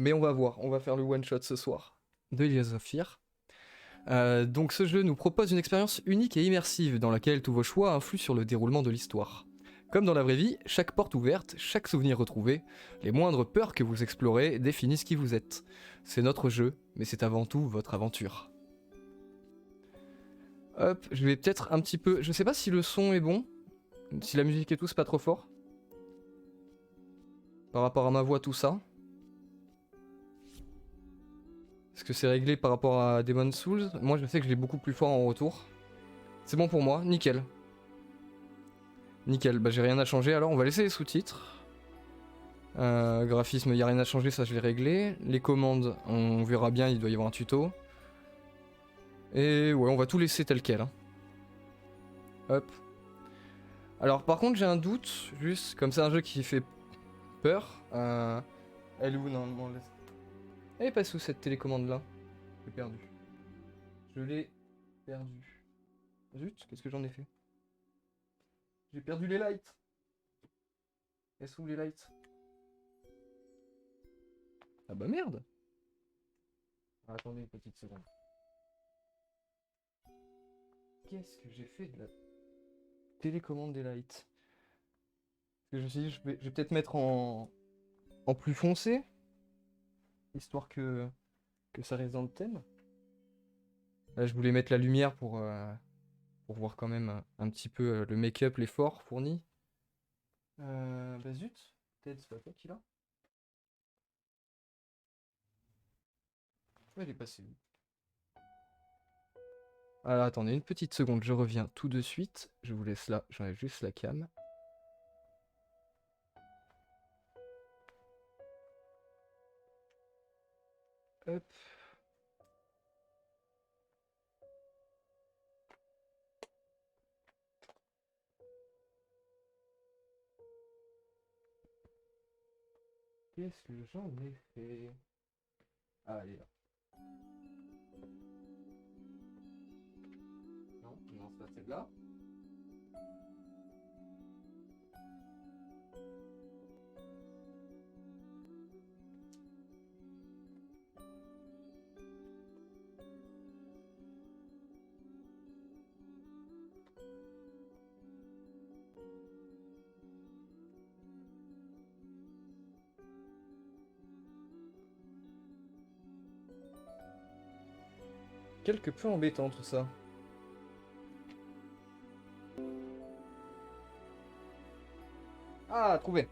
Mais on va voir, on va faire le one shot ce soir de Layers of Fear. Donc ce jeu nous propose une expérience unique et immersive dans laquelle tous vos choix influent sur le déroulement de l'histoire. Comme dans la vraie vie, chaque porte ouverte, chaque souvenir retrouvé, les moindres peurs que vous explorez définissent qui vous êtes. C'est notre jeu, mais c'est avant tout votre aventure. Hop, je vais peut-être un petit peu... Je sais pas si le son est bon, si la musique et tout c'est pas trop fort. Par rapport à ma voix, tout ça. Est-ce que c'est réglé par rapport à Demon's Souls? Moi je sais que je l'ai beaucoup plus fort en retour. C'est bon pour moi, nickel. Nickel, bah j'ai rien à changer alors on va laisser les sous-titres. Graphisme, y a rien à changer, ça je l'ai réglé. Les commandes, on verra bien, il doit y avoir un tuto. Et ouais, on va tout laisser tel quel. Hein. Hop. Alors par contre j'ai un doute, juste comme c'est un jeu qui fait peur. Elle est où normalement? Elle est passée où cette télécommande là? Je l'ai perdue. Je l'ai perdue. Zut, qu'est-ce que j'en ai fait? J'ai perdu les lights. Elles sont où les lights? Ah bah merde. Ah, attendez une petite seconde. Qu'est-ce que j'ai fait de la télécommande des lights? Parce que je me suis dit, je vais peut-être mettre en plus foncé, histoire que ça reste dans le thème. Là, je voulais mettre la lumière pour voir quand même un petit peu le make-up, l'effort fourni. Bah zut, Ted, c'est pas toi qui l'a? Ouais, il est passé où? Alors attendez une petite seconde, je reviens tout de suite. Je vous laisse là, j'enlève juste la cam. Hop. Qu'est-ce que j'en ai fait? Ah, elle est là. Non, non, c'est pas celle-là. Quelque peu embêtant tout ça. Ah, trouvé.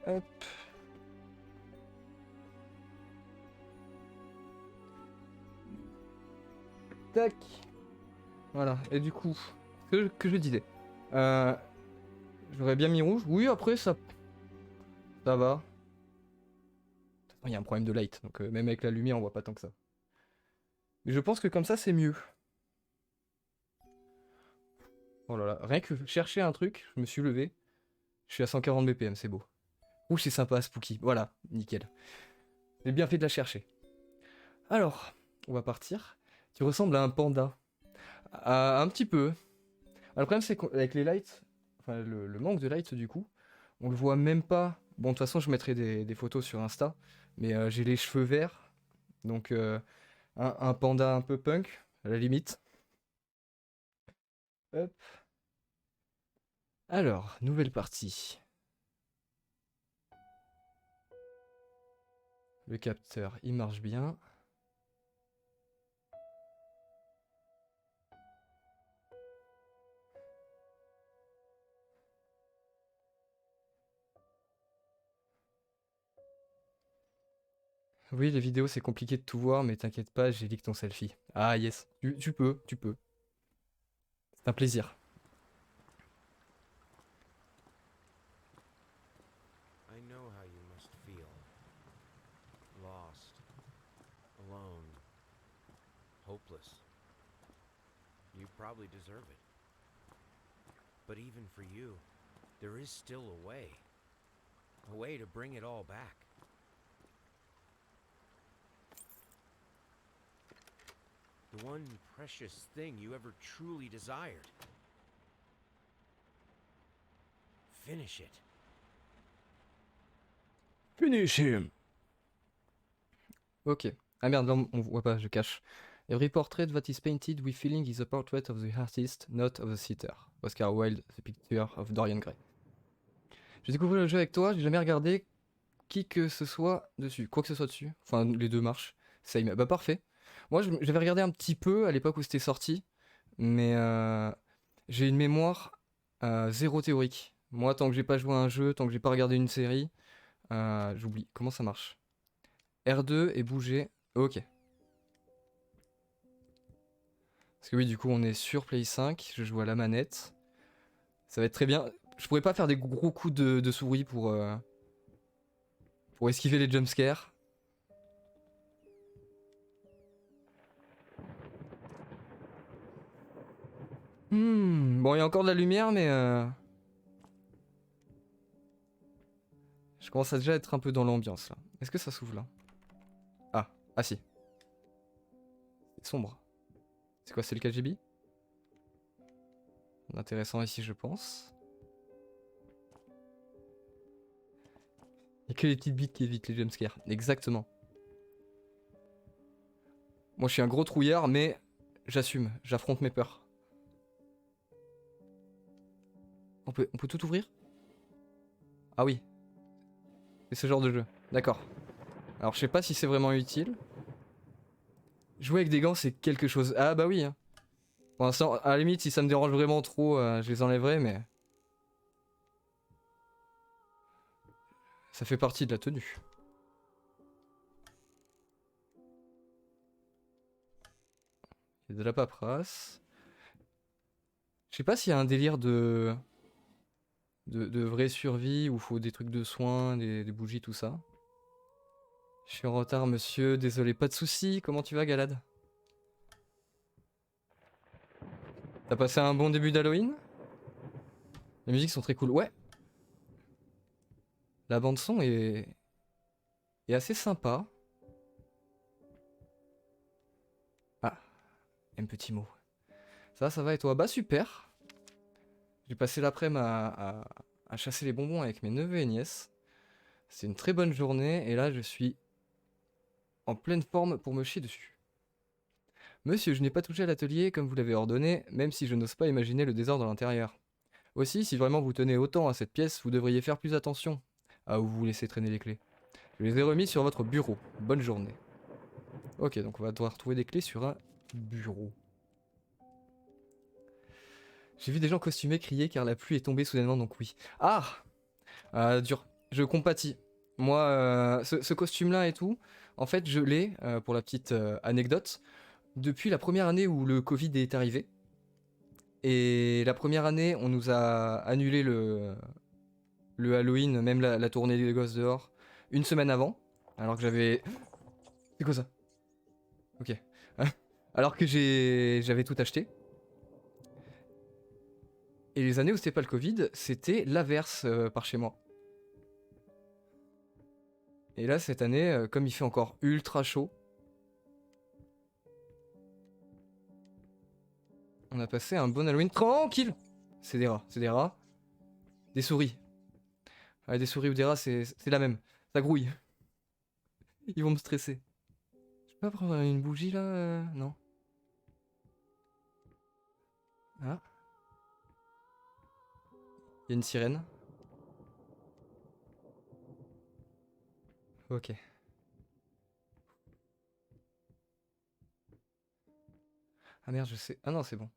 Hop. Tac. Voilà. Et du coup, que je disais. Euh, J'aurais bien mis rouge. Oui, après, ça va. Il y a un problème de light, donc même avec la lumière, on voit pas tant que ça. Mais je pense que comme ça, c'est mieux. Oh là là, rien que chercher un truc, je me suis levé. Je suis à 140 BPM, c'est beau. Ouh, c'est sympa, Spooky. Voilà, nickel. J'ai bien fait de la chercher. Alors, on va partir. Tu ressembles à un panda. Un petit peu. Alors, le problème, c'est qu'avec les lights, enfin, le manque de lights, du coup, on le voit même pas. Bon, de toute façon, je mettrai des photos sur Insta. Mais j'ai les cheveux verts. Donc, un panda un peu punk, à la limite. Hop. Alors, nouvelle partie. Le capteur, il marche bien. Oui, les vidéos, c'est compliqué de tout voir, mais t'inquiète pas, j'ai leak ton selfie. Ah yes, tu peux, tu peux. C'est un plaisir. I know how you must feel. Lost, alone, hopeless. You probably deserve it. But even for you, there is still a way to bring it all back. The one precious thing you ever truly desired. Finish it. Finish him. Ok. Ah merde, là on voit pas, je cache. Every portrait that is painted with feeling is a portrait of the artist, not of the sitter. Oscar Wilde, The Picture of Dorian Gray. J'ai découvert le jeu avec toi, j'ai jamais regardé qui que ce soit dessus, quoi que ce soit dessus. Enfin, les deux marchent. Same. Bah parfait. Moi, j'avais regardé un petit peu à l'époque où c'était sorti, mais j'ai une mémoire zéro théorique. Moi, tant que j'ai pas joué à un jeu, tant que j'ai pas regardé une série, j'oublie. Comment ça marche? R2 et bouger. Ok. Parce que oui, du coup, on est sur Play 5, je joue à la manette. Ça va être très bien. Je pourrais pas faire des gros coups de souris pour esquiver les jumpscares. Bon, il y a encore de la lumière, mais je commence à déjà être un peu dans l'ambiance là. Est-ce que ça s'ouvre là? Ah si. C'est sombre. C'est quoi, c'est le KGB? Intéressant ici, je pense. Il n'y a que les petites bites qui évitent les jumpscares. Exactement. Moi, je suis un gros trouillard, mais j'assume. J'affronte mes peurs. On peut tout ouvrir? Ah oui. C'est ce genre de jeu. D'accord. Alors, je sais pas si c'est vraiment utile. Jouer avec des gants, c'est quelque chose. Ah bah oui. Hein. Pour l'instant, à la limite, si ça me dérange vraiment trop, je les enlèverai, mais... Ça fait partie de la tenue. Il y a de la paperasse. Je sais pas s'il y a un délire de vraie survie où faut des trucs de soins, des bougies, tout ça. Je suis en retard, monsieur. Désolé, pas de soucis. Comment tu vas, Galad? T'as passé un bon début d'Halloween? Les musiques sont très cool. Ouais. La bande son est assez sympa. Ah, un petit mot. Ça va et toi? Bah super. J'ai passé l'après-midi à chasser les bonbons avec mes neveux et nièces. C'est une très bonne journée et là je suis en pleine forme pour me chier dessus. Monsieur, je n'ai pas touché à l'atelier comme vous l'avez ordonné, même si je n'ose pas imaginer le désordre à l'intérieur. Aussi, si vraiment vous tenez autant à cette pièce, vous devriez faire plus attention à où vous laissez traîner les clés. Je les ai remis sur votre bureau. Bonne journée. Ok, donc on va devoir trouver des clés sur un bureau. J'ai vu des gens costumés crier car la pluie est tombée soudainement, donc oui. Ah, dur. Je compatis. Moi, ce costume-là et tout, en fait, je l'ai, pour la petite anecdote, depuis la première année où le Covid est arrivé. Et la première année, on nous a annulé le Halloween, même la tournée des gosses dehors, une semaine avant. Alors que j'avais... C'est quoi ça? Ok. Alors que j'avais tout acheté. Et les années où c'était pas le Covid, c'était l'averse par chez moi. Et là, cette année, comme il fait encore ultra chaud, on a passé un bon Halloween tranquille. C'est des rats, c'est des rats. Des souris. Ouais, des souris ou des rats, c'est la même. Ça grouille. Ils vont me stresser. Je peux pas prendre une bougie là Non. Ah, il y a une sirène. Ok. Ah merde, je sais. Ah non, c'est bon.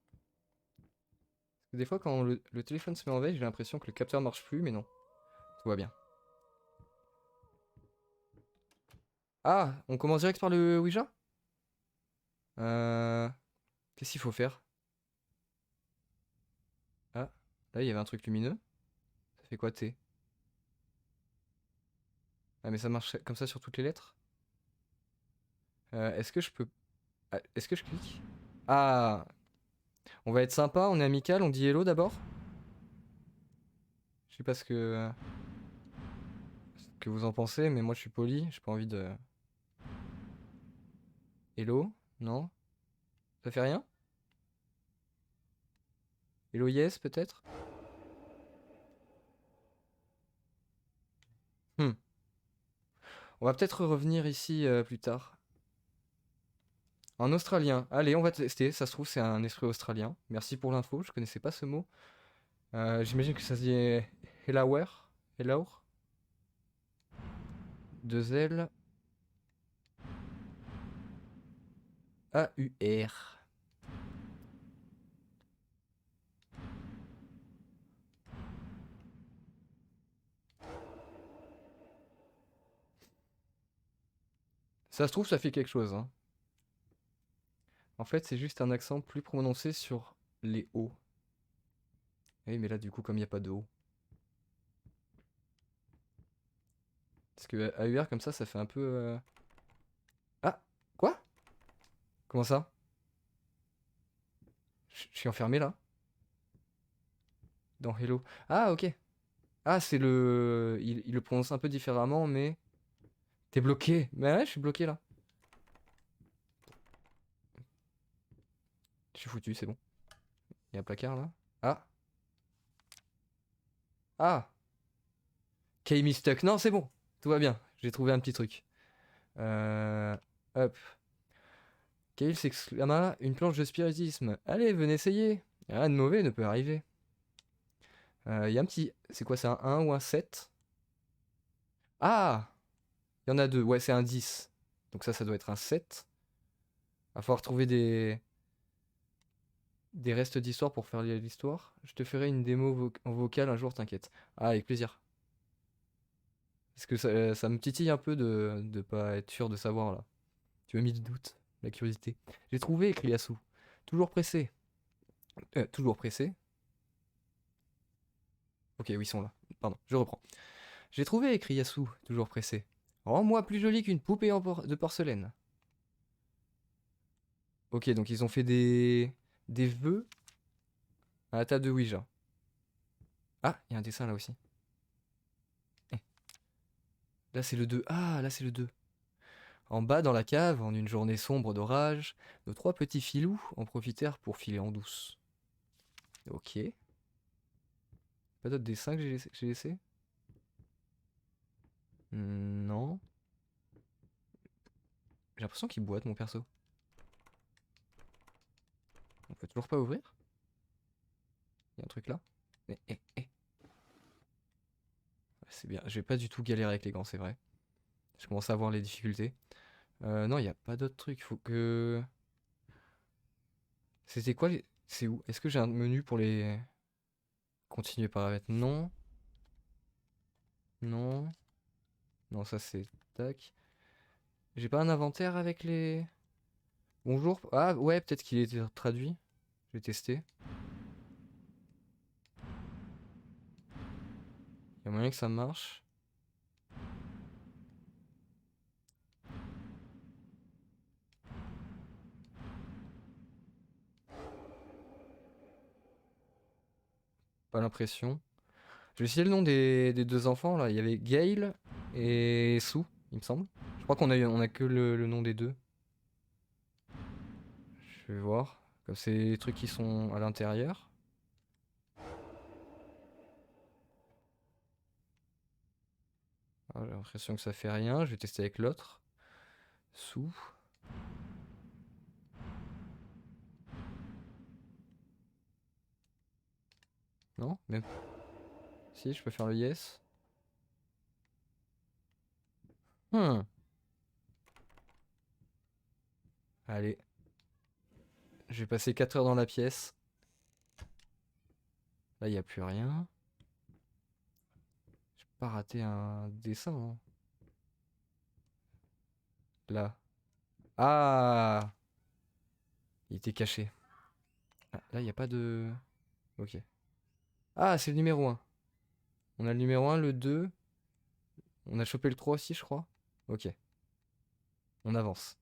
Parce que des fois, quand le téléphone se met en veille, j'ai l'impression que le capteur marche plus, mais non. Tout va bien. Ah, on commence direct par le Ouija? Euh... Qu'est-ce qu'il faut faire? Ah, là, il y avait un truc lumineux. Ça fait quoi, T? Ah, mais ça marche comme ça sur toutes les lettres? Est-ce que je peux... Ah, est-ce que je clique? Ah, on va être sympa, on est amical, on dit hello d'abord? Je sais pas ce que vous en pensez, mais moi je suis poli, j'ai pas envie de... Hello? Non? Ça fait rien? Hello yes, peut-être? Hmm. On va peut-être revenir ici plus tard. En australien. Allez, on va tester. Ça se trouve, c'est un esprit australien. Merci pour l'info, je connaissais pas ce mot. J'imagine que ça se dit Helauer. Helaur. Deux L. A-U-R. Ça se trouve, ça fait quelque chose, hein. En fait, c'est juste un accent plus prononcé sur les O. Oui, mais là, du coup, comme il n'y a pas de O. Parce que AUR, comme ça fait un peu... Ah! Quoi? Comment ça? Je suis enfermé, là? Dans Hello. Ah, ok. Ah, c'est le... Il le prononce un peu différemment, mais... T'es bloqué. Mais ouais, je suis bloqué, là. Je suis foutu, c'est bon. Il y a un placard, là. Ah! Ah! Kami stuck. Non, c'est bon. Tout va bien. J'ai trouvé un petit truc. Euh... Hop. Kale s'exclama, une planche de spiritisme. Allez, venez essayer. Rien de mauvais ne peut arriver. Il y a un petit... C'est quoi, c'est un 1 ou un 7? Ah! Il y en a deux. Ouais, c'est un 10. Donc ça doit être un 7. Va falloir trouver des restes d'histoire pour faire l'histoire. Je te ferai une démo en vocal un jour, t'inquiète. Ah, avec plaisir. Parce que ça me titille un peu de pas être sûr de savoir, là. Tu m'as mis du doute, la curiosité. J'ai trouvé, écrit Yasu. Toujours pressé. Toujours pressé. Ok, oui, ils sont là. Pardon, je reprends. J'ai trouvé, écrit Yasu, toujours pressé. Rends-moi plus jolie qu'une poupée de porcelaine. Ok, donc ils ont fait des vœux à la table de Ouija. Ah, il y a un dessin là aussi. Eh, là c'est le 2. Ah, là c'est le 2. En bas dans la cave, en une journée sombre d'orage, nos trois petits filous en profitèrent pour filer en douce. Ok. Pas d'autres dessins que j'ai laissé? Non. J'ai l'impression qu'il boite mon perso. On peut toujours pas ouvrir? Il y a un truc là? Eh. C'est bien, je vais pas du tout galérer avec les gants, c'est vrai. Je commence à voir les difficultés. Non, il n'y a pas d'autres trucs. Faut que... C'était quoi les... C'est où? Est-ce que j'ai un menu pour les... Continuer paramètres? Non. Non. Non, ça c'est... Tac. J'ai pas un inventaire avec les... Bonjour. Ah ouais, peut-être qu'il est traduit. Je vais tester. Il y a moyen que ça marche. Pas l'impression. Je vais essayer le nom des deux enfants là. Il y avait Gail et Sue, il me semble. Je crois on a que le nom des deux. Je vais voir. Comme c'est les trucs qui sont à l'intérieur. Ah, j'ai l'impression que ça fait rien. Je vais tester avec l'autre. Sous. Non? Même. Si, je peux faire le yes. Hmm. Allez. Je vais passer 4 heures dans la pièce. Là, il n'y a plus rien. Je peux pas rater un dessin, hein. Là. Ah! Il était caché. Ah, là, il n'y a pas de... Ok. Ah, c'est le numéro 1. On a le numéro 1, le 2. On a chopé le 3 aussi, je crois. Ok. On avance.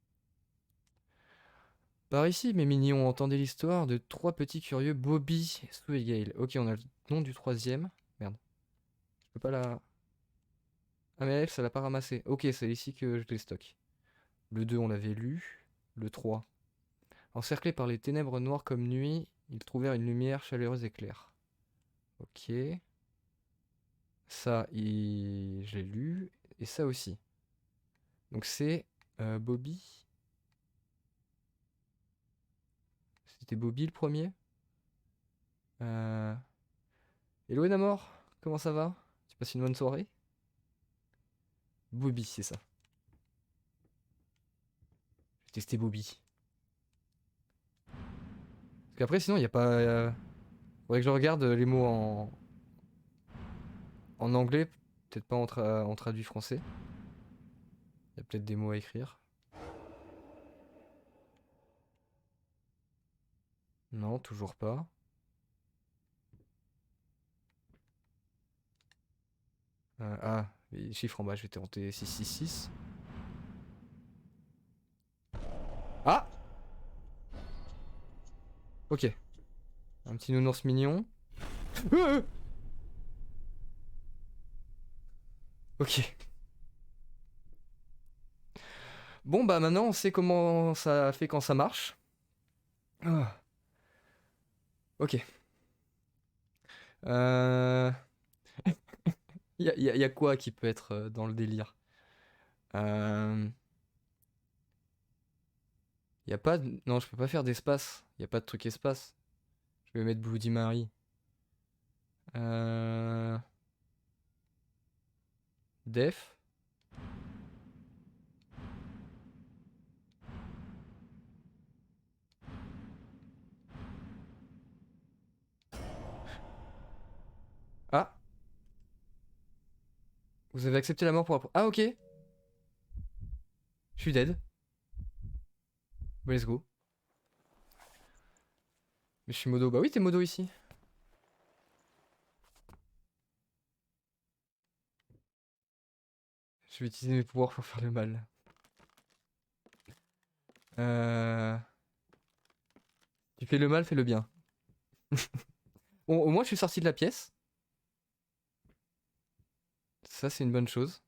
Par ici, mes mignons, entendez l'histoire de trois petits curieux, Bobby, Sue et Gale. Ok, on a le nom du troisième. Merde. Je peux pas la... Ah mais elle, ça l'a pas ramassé. Ok, c'est ici que je les stocke. Le 2, on l'avait lu. Le 3. Encerclés par les ténèbres noires comme nuit, ils trouvèrent une lumière chaleureuse et claire. Ok. Ça, je l'ai lu. Et ça aussi. Donc c'est Bobby. C'était Bobby le premier. Hello Enamor, comment ça va? Tu passes une bonne soirée? Bobby, c'est ça. Je vais tester Bobby. Parce qu'après, sinon, il n'y a pas. Faudrait que je regarde les mots en anglais, peut-être pas en traduit français. Il y a peut-être des mots à écrire. Non, toujours pas. Ah, les chiffres en bas, je vais tenter 666. Ah! Ok. Un petit nounours mignon. Ok. Bon, bah maintenant, on sait comment ça fait quand ça marche. Ah. Ok. Euh... y a quoi qui peut être dans le délire? euh... Y a pas de... Non, je peux pas faire d'espace. Y a pas de truc espace. Je vais mettre Bloody Mary. Euh... Def. Ah, vous avez accepté la mort pour... Ah, ok. Je suis dead. Bah, let's go. Mais je suis modo. Bah oui, t'es modo ici. Je vais utiliser mes pouvoirs pour faire le mal. Euh... Tu fais le mal, fais le bien. Bon, au moins, je suis sorti de la pièce. Ça, c'est une bonne chose.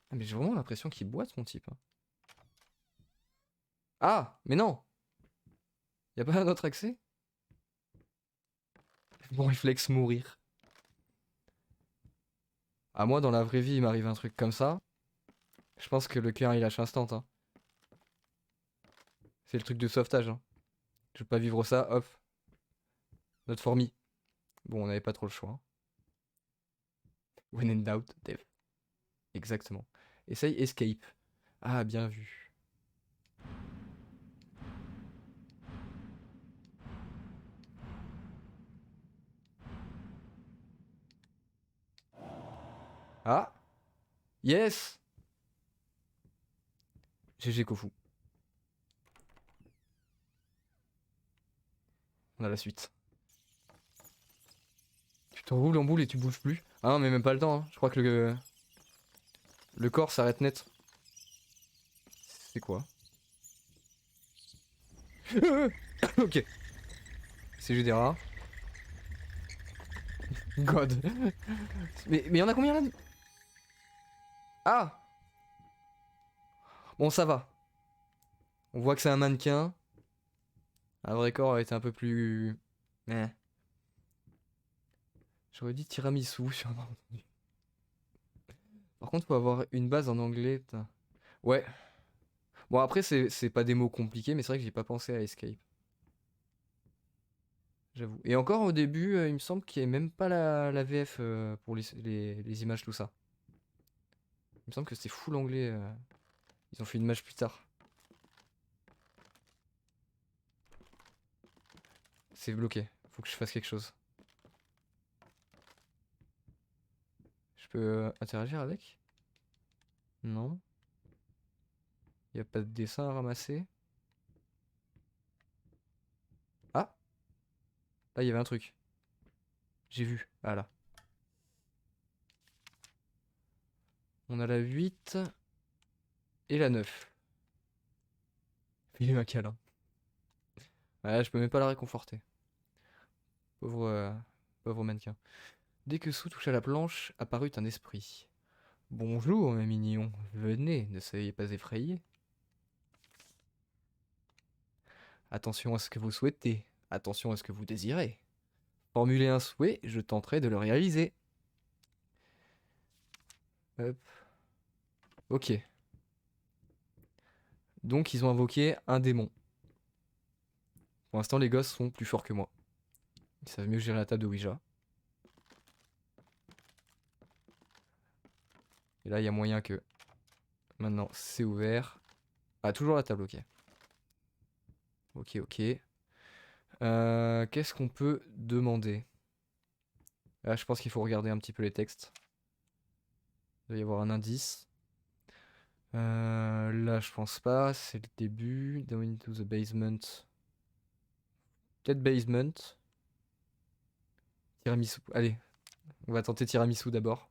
Ah, mais j'ai vraiment l'impression qu'il boite, mon type, hein. Ah, mais non! Y a pas un autre accès? Bon réflexe, mourir. À moi, dans la vraie vie, il m'arrive un truc comme ça. Je pense que le cœur, il lâche instant, hein. C'est le truc de sauvetage, hein. Je veux pas vivre ça, hop. Notre fourmi. Bon, on n'avait pas trop le choix, hein. When in doubt, Dev. Exactement. Essaye escape. Ah, bien vu. Ah! Yes! GG Kofu. On a la suite. Tu t'enroules en boule et tu bouges plus. Ah non, mais même pas le temps, hein. Je crois que le corps s'arrête net. C'est quoi? Ok. C'est juste des rats. God. Mais y'en a combien là? Ah! Bon, ça va. On voit que c'est un mannequin. Un vrai corps a été un peu plus... Eh. J'aurais dit tiramisu sur un malentendu. Par contre, faut avoir une base en anglais, putain. Ouais. Bon, après, c'est pas des mots compliqués, mais c'est vrai que j'ai pas pensé à escape. J'avoue. Et encore au début, il me semble qu'il n'y avait même pas la VF pour les images, tout ça. Il me semble que c'était full anglais. Ils ont fait une image plus tard. C'est bloqué. Faut que je fasse quelque chose. Je peux interagir avec? Non. Il n'y a pas de dessin à ramasser. Ah! Là, il y avait un truc. J'ai vu. Ah là. On a la 8 et la 9. Fais-lui un câlin. Ouais, je peux même pas la réconforter. Pauvre, pauvre mannequin. Dès que Sou toucha la planche, apparut un esprit. Bonjour, mes mignons. Venez, ne soyez pas effrayés. Attention à ce que vous souhaitez. Attention à ce que vous désirez. Formulez un souhait, je tenterai de le réaliser. Hop. Ok. Donc ils ont invoqué un démon. Pour l'instant, les gosses sont plus forts que moi. Ils savent mieux gérer la table de Ouija. Et là, il y a moyen que... Maintenant, c'est ouvert. Ah, toujours la table, ok. Ok, ok. Qu'est-ce qu'on peut demander? Là, je pense qu'il faut regarder un petit peu les textes. Il doit y avoir un indice. Là, je pense pas. C'est le début. Down into the basement. Peut-être basement. Tiramisu. Allez, on va tenter tiramisu d'abord.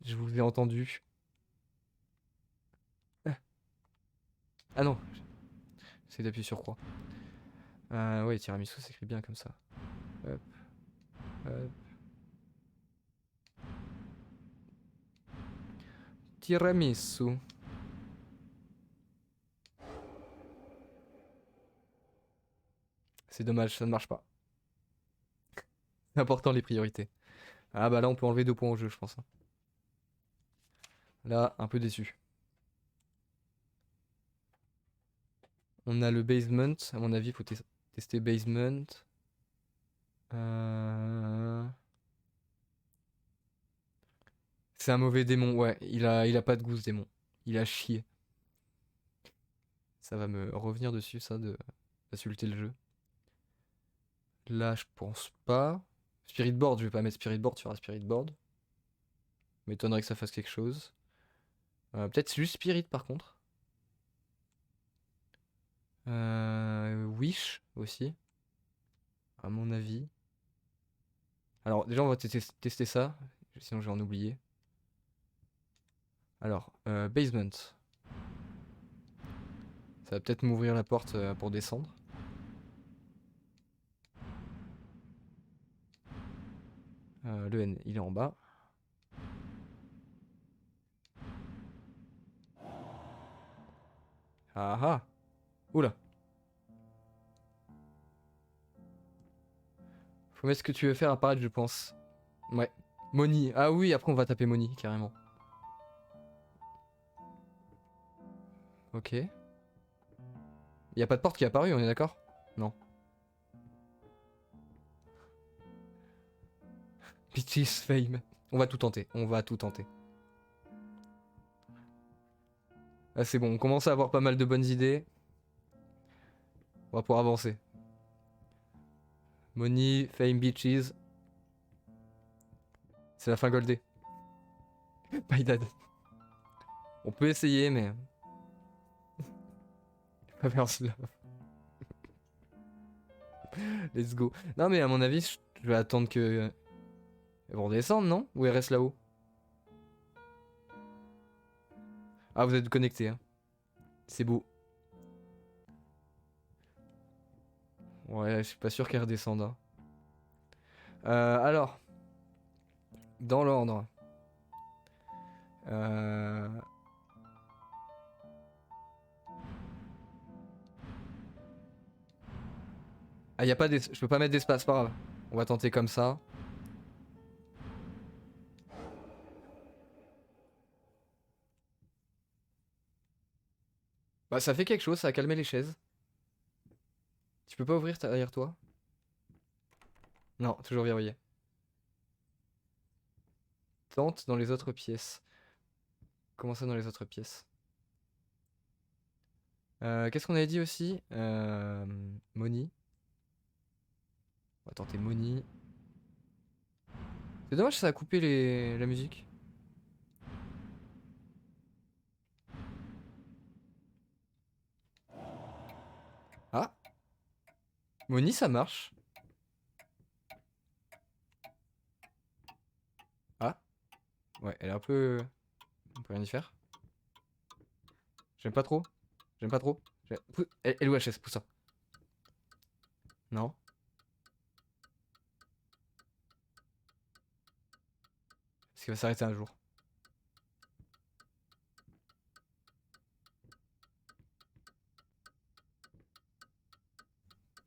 Je vous ai entendu. Ah non. J'essaie d'appuyer sur croix. Ouais, tiramisu s'écrit bien comme ça. Hop, hop. Tiramisu. C'est dommage, ça ne marche pas. C'est important les priorités. Ah bah là, on peut enlever 2 points au jeu, je pense, hein. Là, un peu déçu. On a le basement. À mon avis, il faut tester basement. Euh... C'est un mauvais démon, ouais. Il a pas de goût, ce démon. Il a chié. Ça va me revenir dessus, ça, d'insulter le jeu. Là, je pense pas. Spirit board, je vais pas mettre spirit board sur un spirit board. M'étonnerait que ça fasse quelque chose. Peut-être juste spirit, par contre. Wish, aussi. À mon avis. Alors, déjà, on va tester ça. Sinon, je vais en oublier. Alors, basement. Ça va peut-être m'ouvrir la porte pour descendre. Le N, il est en bas. Ah ah. Oula. Faut mettre ce que tu veux faire apparaître, je pense. Ouais. Moni. Ah oui, après on va taper Moni, carrément. Ok. Y a pas de porte qui est apparue, on est d'accord? Non. Bitches fame. On va tout tenter. On va tout tenter. Ah, c'est bon, on commence à avoir pas mal de bonnes idées. On va pouvoir avancer. Money, fame, bitches. C'est la fin goldée. My dad. On peut essayer, mais. Pas faire cela. Let's go. Non, mais à mon avis, je vais attendre que. Elles vont redescendre, non? Ou elles restent là-haut? Ah, vous êtes connectés, hein. C'est beau. Ouais, je suis pas sûr qu'elles redescendent, hein. Alors, dans l'ordre. Euh... Ah, y a pas je peux pas mettre d'espace, pas grave. On va tenter comme ça. Bah, ça fait quelque chose, ça a calmé les chaises. Tu peux pas ouvrir derrière toi? Non, toujours verrouillé. Tente dans les autres pièces. Comment ça dans les autres pièces? Qu'est-ce qu'on avait dit aussi? Moni. On va tenter Moni. C'est dommage, ça a coupé la musique. Ah! Moni, ça marche. Ah! Ouais, elle est un peu... On peut rien y faire. J'aime pas trop. J'aime pas trop. LOHS, pousse ça. Non. Parce qu'il va s'arrêter un jour.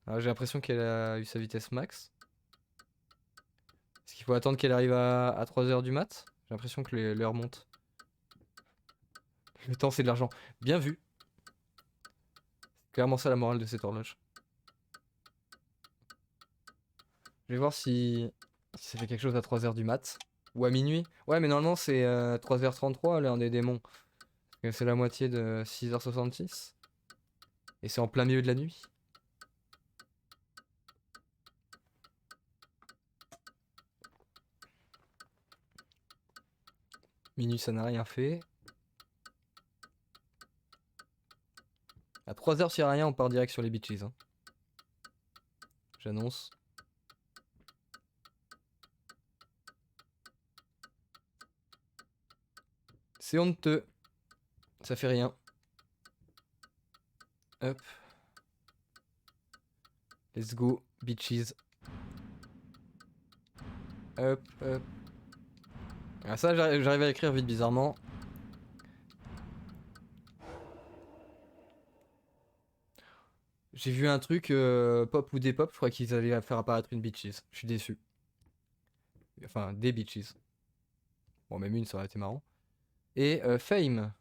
Alors j'ai l'impression qu'elle a eu sa vitesse max. Est-ce qu'il faut attendre qu'elle arrive à 3h du mat? J'ai l'impression que l'heure monte. Le temps, c'est de l'argent. Bien vu. C'est clairement ça la morale de cette horloge. Je vais voir si ça fait quelque chose à 3h du mat. Ou à minuit. Ouais, mais normalement, c'est 3h33 l'heure des démons. C'est la moitié de 6h66. Et c'est en plein milieu de la nuit. Minuit, ça n'a rien fait. À 3h, s'il n'y a rien, on part direct sur les beaches. Hein. J'annonce. C'est honteux. Ça fait rien. Hop. Let's go, beaches. Hop, hop. Ah, ça, j'arrive à écrire vite, bizarrement. J'ai vu un truc pop ou des pop, je crois qu'ils allaient faire apparaître une beaches. Je suis déçu. Enfin, des beaches. Bon, même une, ça aurait été marrant. Et Fame.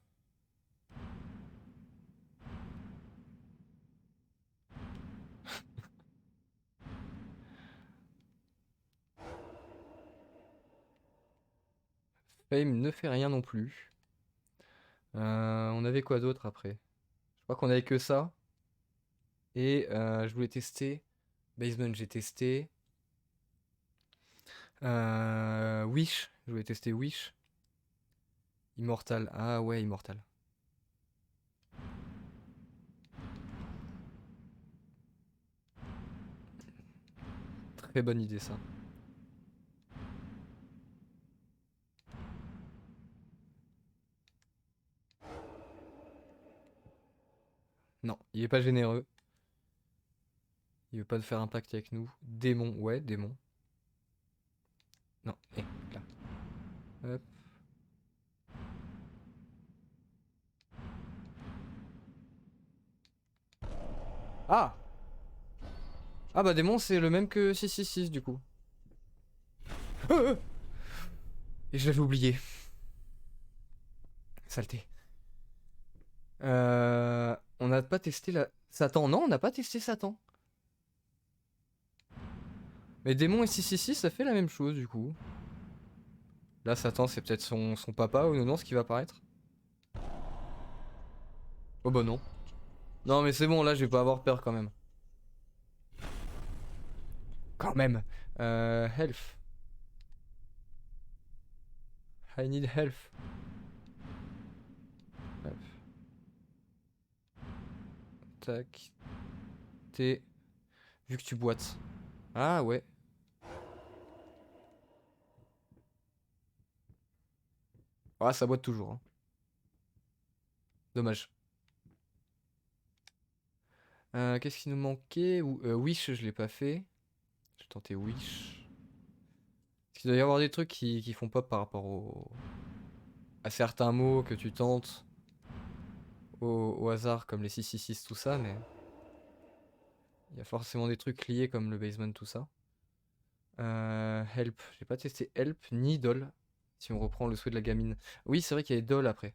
Fame ne fait rien non plus. On avait quoi d'autre après? Je crois qu'on avait que ça. Et je voulais tester. Basement, j'ai testé. Wish. Je voulais tester Wish. Immortal. Ah ouais, Immortal. Très bonne idée ça. Non, il est pas généreux. Il veut pas faire un pacte avec nous. Démon, ouais, démon. Non, là. Hop. Ah! Ah bah démon c'est le même que 666 du coup. Et je l'avais oublié. Saleté. On n'a pas testé la... Satan, non on n'a pas testé Satan. Mais démon et 666 ça fait la même chose du coup. Là Satan c'est peut-être son papa ou non ce qui va apparaître. Oh bah non. Non mais c'est bon là je vais pas avoir peur quand même. Quand même. Health. I need health. Hop. Tac. T. Vu que tu boites. Ah ouais. Ah ça boite toujours. Hein. Dommage. Qu'est-ce qui nous manquait? Wish je l'ai pas fait. J'ai tenté Wish. Il doit y avoir des trucs qui font pop par rapport à certains mots que tu tentes au hasard comme les 666 tout ça, mais il y a forcément des trucs liés comme le basement tout ça. Help, j'ai pas testé Help ni Doll, si on reprend le souhait de la gamine. Oui c'est vrai qu'il y a Doll après.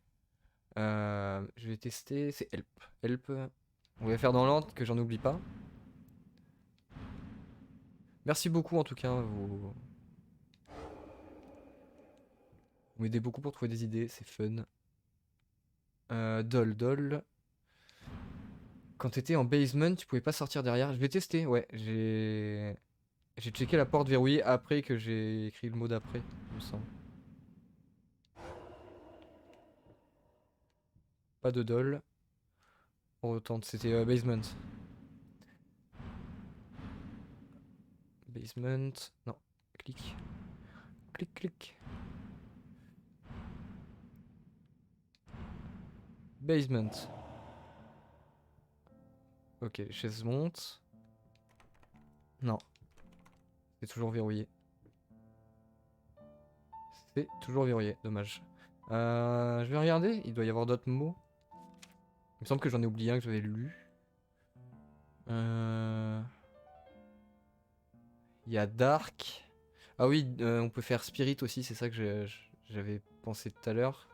Je vais tester, c'est Help. Help, on va faire dans l'ordre que j'en oublie pas. Merci beaucoup en tout cas, vous m'aidez beaucoup pour trouver des idées, c'est fun. Doll. Quand t'étais en basement, tu pouvais pas sortir derrière. Je vais tester, ouais. J'ai checké la porte verrouillée après que j'ai écrit le mot d'après, il me semble. Pas de doll. On retente, c'était basement. Basement. Non. Clic. Clic. Basement. Ok, les chaises montent. Non. C'est toujours verrouillé. C'est toujours verrouillé, dommage. Je vais regarder, il doit y avoir d'autres mots. Il me semble que j'en ai oublié un que j'avais lu. Il y a Dark. Ah oui, on peut faire Spirit aussi, c'est ça que J'avais pensé tout à l'heure.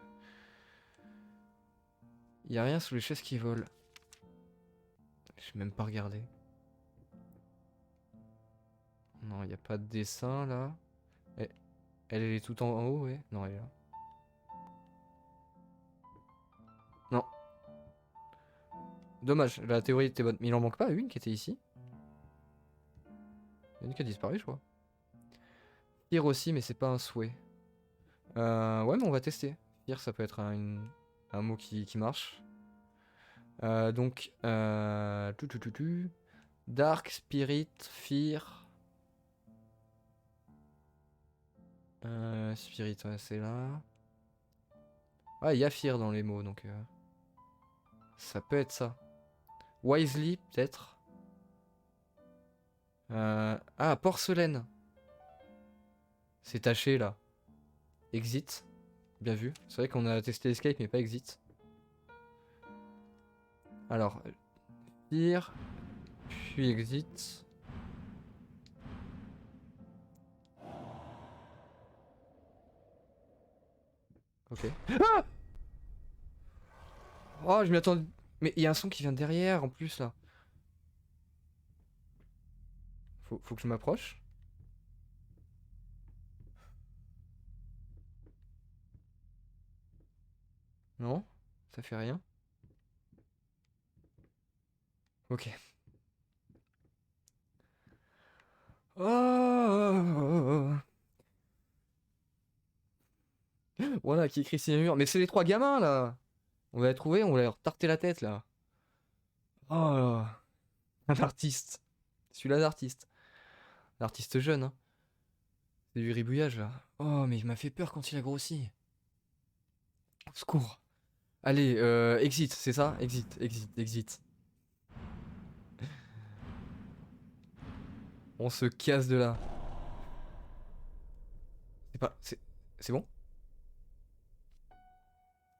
Y a rien sous les chaises qui volent. J'ai même pas regardé. Non, y a pas de dessin là. Eh, elle est tout en haut, ouais. Non, elle est là. Non. Dommage, la théorie était bonne. Mais il en manque pas une qui était ici. Il y en a une qui a disparu, je crois. Pire aussi, mais c'est pas un souhait. Ouais, mais on va tester. Pire, ça peut être un mot qui marche. Donc, Dark, Spirit, Fear. Spirit, ouais, c'est là. Ah, il y a Fear dans les mots, donc ça peut être ça. Wisely, peut-être. Ah, porcelaine. C'est taché là. Exit. Bien vu. C'est vrai qu'on a testé Escape, mais pas Exit. Alors, Fear, puis Exit. Ok. Ah, oh, je m'y attendais. Mais il y a un son qui vient de derrière en plus là. Faut que je m'approche. Non, ça fait rien. Ok. Oh, voilà, qui écrit signé mur. Mais c'est les trois gamins là. On va les trouver, on va leur tarter la tête là. Oh, un artiste. Celui-là d'artiste. L'artiste jeune, hein. C'est du ribouillage là. Oh, mais il m'a fait peur quand il a grossi. Au secours. Allez, exit, c'est ça? Exit, exit, exit. On se casse de là. C'est pas. C'est bon?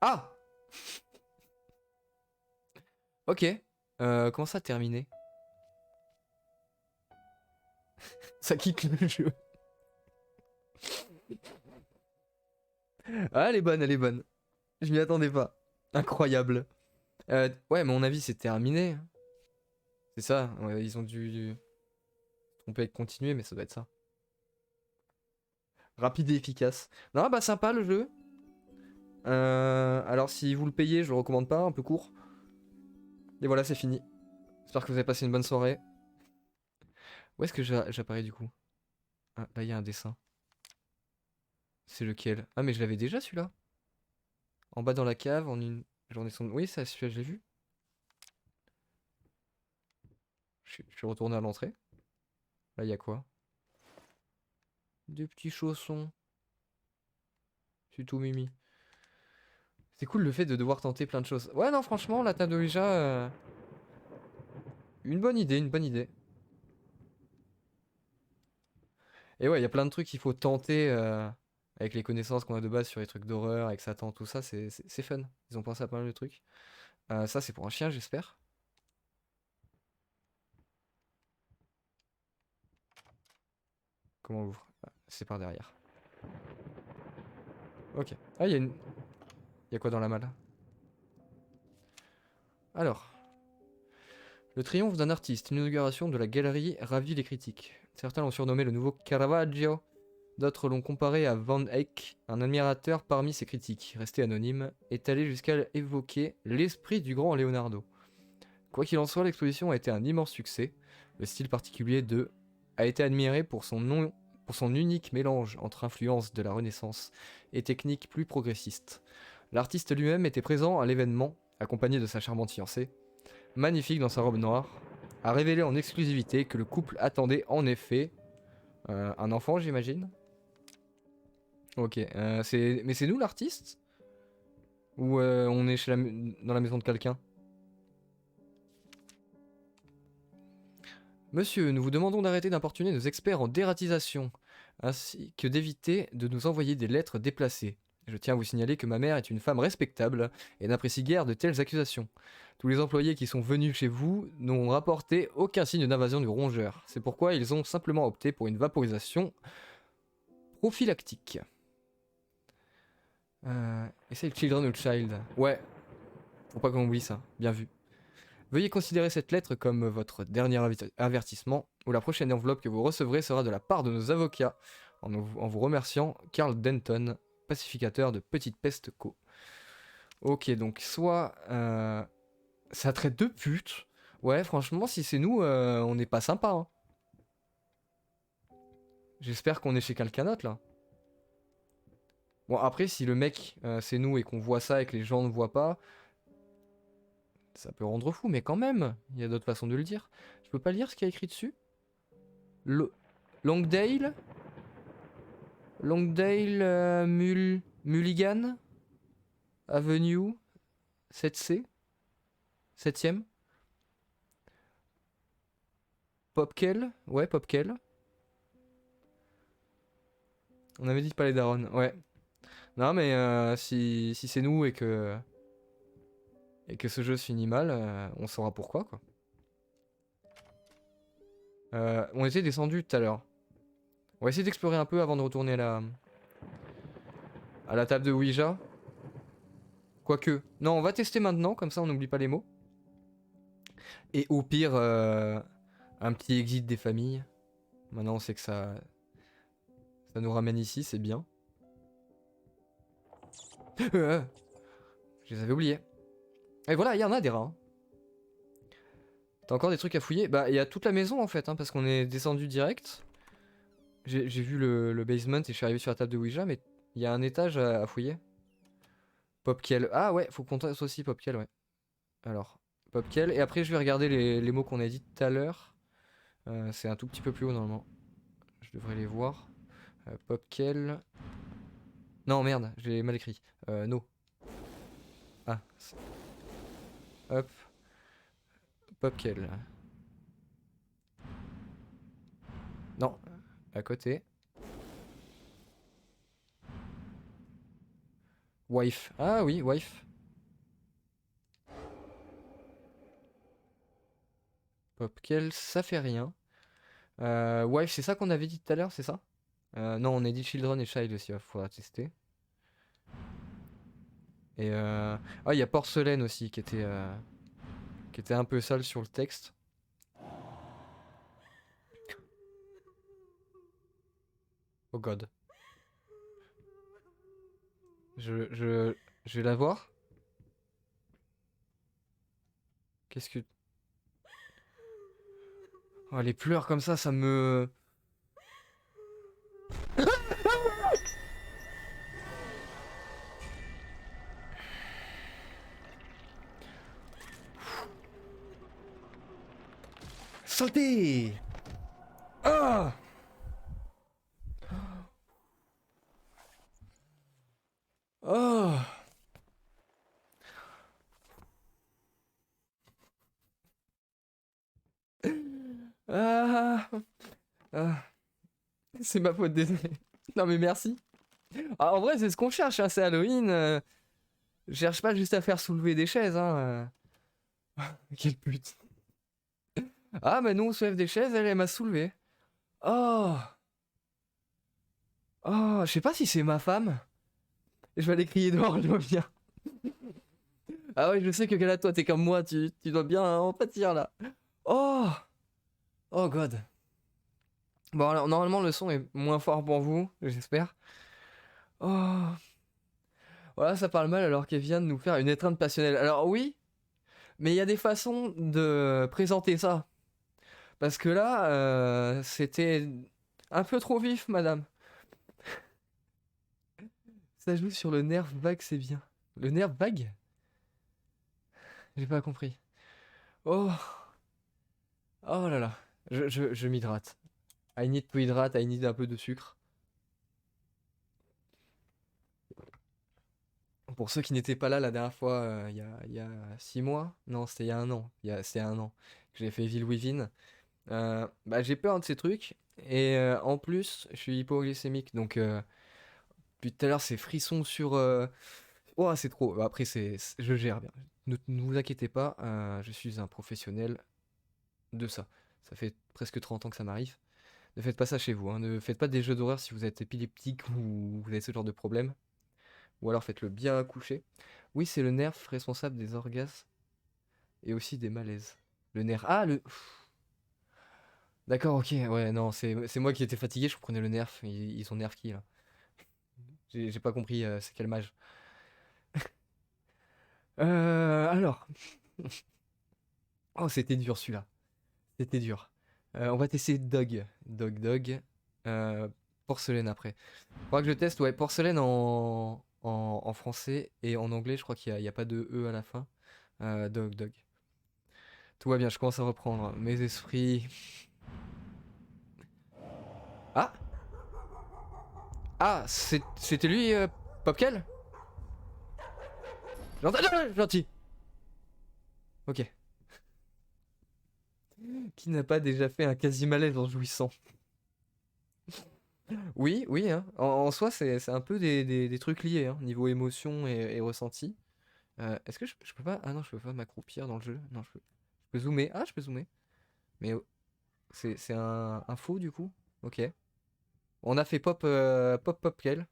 Ah! Ok. Comment ça terminer? Ça quitte le jeu. Ah, elle est bonne, elle est bonne. Je m'y attendais pas. Incroyable. Ouais, à mon avis, c'est terminé. C'est ça. Ouais, ils ont dû tromper avec continuer, mais ça doit être ça. Rapide et efficace. Non, bah sympa le jeu. Alors si vous le payez, je le recommande pas, un peu court. Et voilà, c'est fini. J'espère que vous avez passé une bonne soirée. Où est-ce que j'apparais du coup? Ah, là il y a un dessin. C'est lequel? Ah mais je l'avais déjà celui-là. En bas dans la cave, en une journée sans... Oui, ça, celui-là je l'ai vu. Je suis retourné à l'entrée. Là il y a quoi? Des petits chaussons. C'est tout mimi. C'est cool le fait de devoir tenter plein de choses. Ouais non franchement, la table de Ouija... Une bonne idée, une bonne idée. Et ouais, il y a plein de trucs qu'il faut tenter avec les connaissances qu'on a de base sur les trucs d'horreur, avec Satan, tout ça, c'est fun. Ils ont pensé à pas mal de trucs. Ça, c'est pour un chien, j'espère. Comment on ouvre? Ah, c'est par derrière. Ok. Ah, il y a une... Il y a quoi dans la malle? Alors. Le triomphe d'un artiste, une inauguration de la galerie ravit les critiques. Certains l'ont surnommé le nouveau Caravaggio. D'autres l'ont comparé à Van Eyck. Un admirateur parmi ses critiques, resté anonyme, est allé jusqu'à évoquer l'esprit du grand Leonardo. Quoi qu'il en soit, l'exposition a été un immense succès. Le style particulier de a été admiré pour son unique mélange entre influences de la Renaissance et techniques plus progressistes. L'artiste lui-même était présent à l'événement, accompagné de sa charmante fiancée, magnifique dans sa robe noire, a révélé en exclusivité que le couple attendait en effet un enfant, j'imagine. Ok, mais c'est nous l'artiste? Ou on est dans la maison de quelqu'un? Monsieur, nous vous demandons d'arrêter d'importuner nos experts en dératisation, ainsi que d'éviter de nous envoyer des lettres déplacées. Je tiens à vous signaler que ma mère est une femme respectable et n'apprécie guère de telles accusations. Tous les employés qui sont venus chez vous n'ont rapporté aucun signe d'invasion du rongeur. C'est pourquoi ils ont simplement opté pour une vaporisation prophylactique. Essaye Children of Child. Ouais, faut pas qu'on oublie ça. Bien vu. Veuillez considérer cette lettre comme votre dernier avertissement, ou la prochaine enveloppe que vous recevrez sera de la part de nos avocats, en vous remerciant, Carl Denton, pacificateur de Petite Peste Co. Ok, donc soit ça traite de pute. Ouais, franchement, si c'est nous, on n'est pas sympa. Hein. J'espère qu'on est chez quelqu'un d'autre là. Bon, après, si le mec c'est nous et qu'on voit ça et que les gens ne voient pas, ça peut rendre fou, mais quand même, il y a d'autres façons de le dire. Je peux pas lire ce qu'il y a écrit dessus. Longdale Longdale Mulligan Avenue 7C 7ème Popkel. Ouais, Popkel. On avait dit de parler d'Aaron. Ouais. Non, mais si c'est nous et que ce jeu se finit mal, on saura pourquoi, quoi. On était descendu tout à l'heure. On va essayer d'explorer un peu avant de retourner à la table de Ouija. Quoique. Non, on va tester maintenant, comme ça on n'oublie pas les mots. Et au pire, un petit exit des familles. Maintenant on sait que ça nous ramène ici, c'est bien. Je les avais oubliés. Et voilà, il y en a des rats. Hein. T'as encore des trucs à fouiller? Bah, il y a toute la maison en fait, hein, parce qu'on est descendu direct. J'ai vu le basement et je suis arrivé sur la table de Ouija, mais il y a un étage à fouiller. Popkel. Ah ouais, faut qu'on teste aussi Popkel, ouais. Alors, Popkel. Et après, je vais regarder les mots qu'on a dit tout à l'heure. C'est un tout petit peu plus haut normalement. Je devrais les voir. Popkel. Non, merde, j'ai mal écrit. No. Ah. Hop. Popkel. Non, à côté. Wife. Ah oui, wife. Popkel, ça fait rien. Wife, c'est ça qu'on avait dit tout à l'heure, c'est ça? Non, on a dit Children et Child aussi, il faudra tester. Et ah, il y a Porcelaine aussi qui était un peu sale sur le texte. Oh god. Je vais la voir. Qu'est-ce que... Oh, les pleurs comme ça me... Santé. Ah. Oh. Ah. Ah. C'est ma faute, désolé. Non mais merci. Ah, en vrai, c'est ce qu'on cherche, hein, c'est Halloween. Je cherche pas juste à faire soulever des chaises, hein. Quelle pute. Ah, mais nous on soulève des chaises, elle m'a soulevé. Oh. Oh, je sais pas si c'est ma femme. Je vais aller crier dehors, je dois bien. Ah ouais, je sais que Gala, toi, t'es comme moi, tu dois bien en pâtir là. Oh. Oh god. Bon, alors, normalement, le son est moins fort pour vous, j'espère. Oh. Voilà, ça parle mal alors qu'elle vient de nous faire une étreinte passionnelle. Alors oui, mais il y a des façons de présenter ça. Parce que là, c'était un peu trop vif, madame. Ça joue sur le nerf vague, c'est bien. Le nerf vague? J'ai pas compris. Oh, oh là là. Je m'hydrate. I need to hydrate, I need un peu de sucre. Pour ceux qui n'étaient pas là la dernière fois, il y a 6 mois, non, c'était il y a un an, c'était un an que j'ai fait Evil Within. Bah, j'ai peur de ces trucs, et en plus, je suis hypoglycémique, donc depuis tout à l'heure, c'est frisson sur... Oh, c'est trop. Bah, après, je gère bien. Ne vous inquiétez pas, je suis un professionnel de ça. Ça fait presque 30 ans que ça m'arrive. Ne faites pas ça chez vous, hein. Ne faites pas des jeux d'horreur si vous êtes épileptique ou vous avez ce genre de problème. Ou alors faites-le bien coucher. Oui, c'est le nerf responsable des orgasmes et aussi des malaises. Le nerf. Ah, le. D'accord, ok, ouais, non, c'est moi qui étais fatigué, je comprenais le nerf. Ils ont nerf qui là? J'ai pas compris, c'est quel mage. Alors. Oh, c'était dur celui-là. C'était dur. On va tester Dog. Dog. Euh, Porcelaine après. Faudra que je teste, ouais, porcelaine en français et en anglais, je crois qu'il y a pas de E à la fin. Dog. Tout va bien, je commence à reprendre mes esprits. Ah! Ah, c'était lui, Popkel? Gentil. Ok. Qui n'a pas déjà fait un quasi-malaise en jouissant? Oui, hein. En soi, c'est un peu des trucs liés, hein, niveau émotion et ressenti. Est-ce que je peux pas... Ah non, je peux pas m'accroupir dans le jeu. Non, je peux zoomer. Ah, je peux zoomer. Mais c'est un faux, du coup? Ok. On a fait Popkel.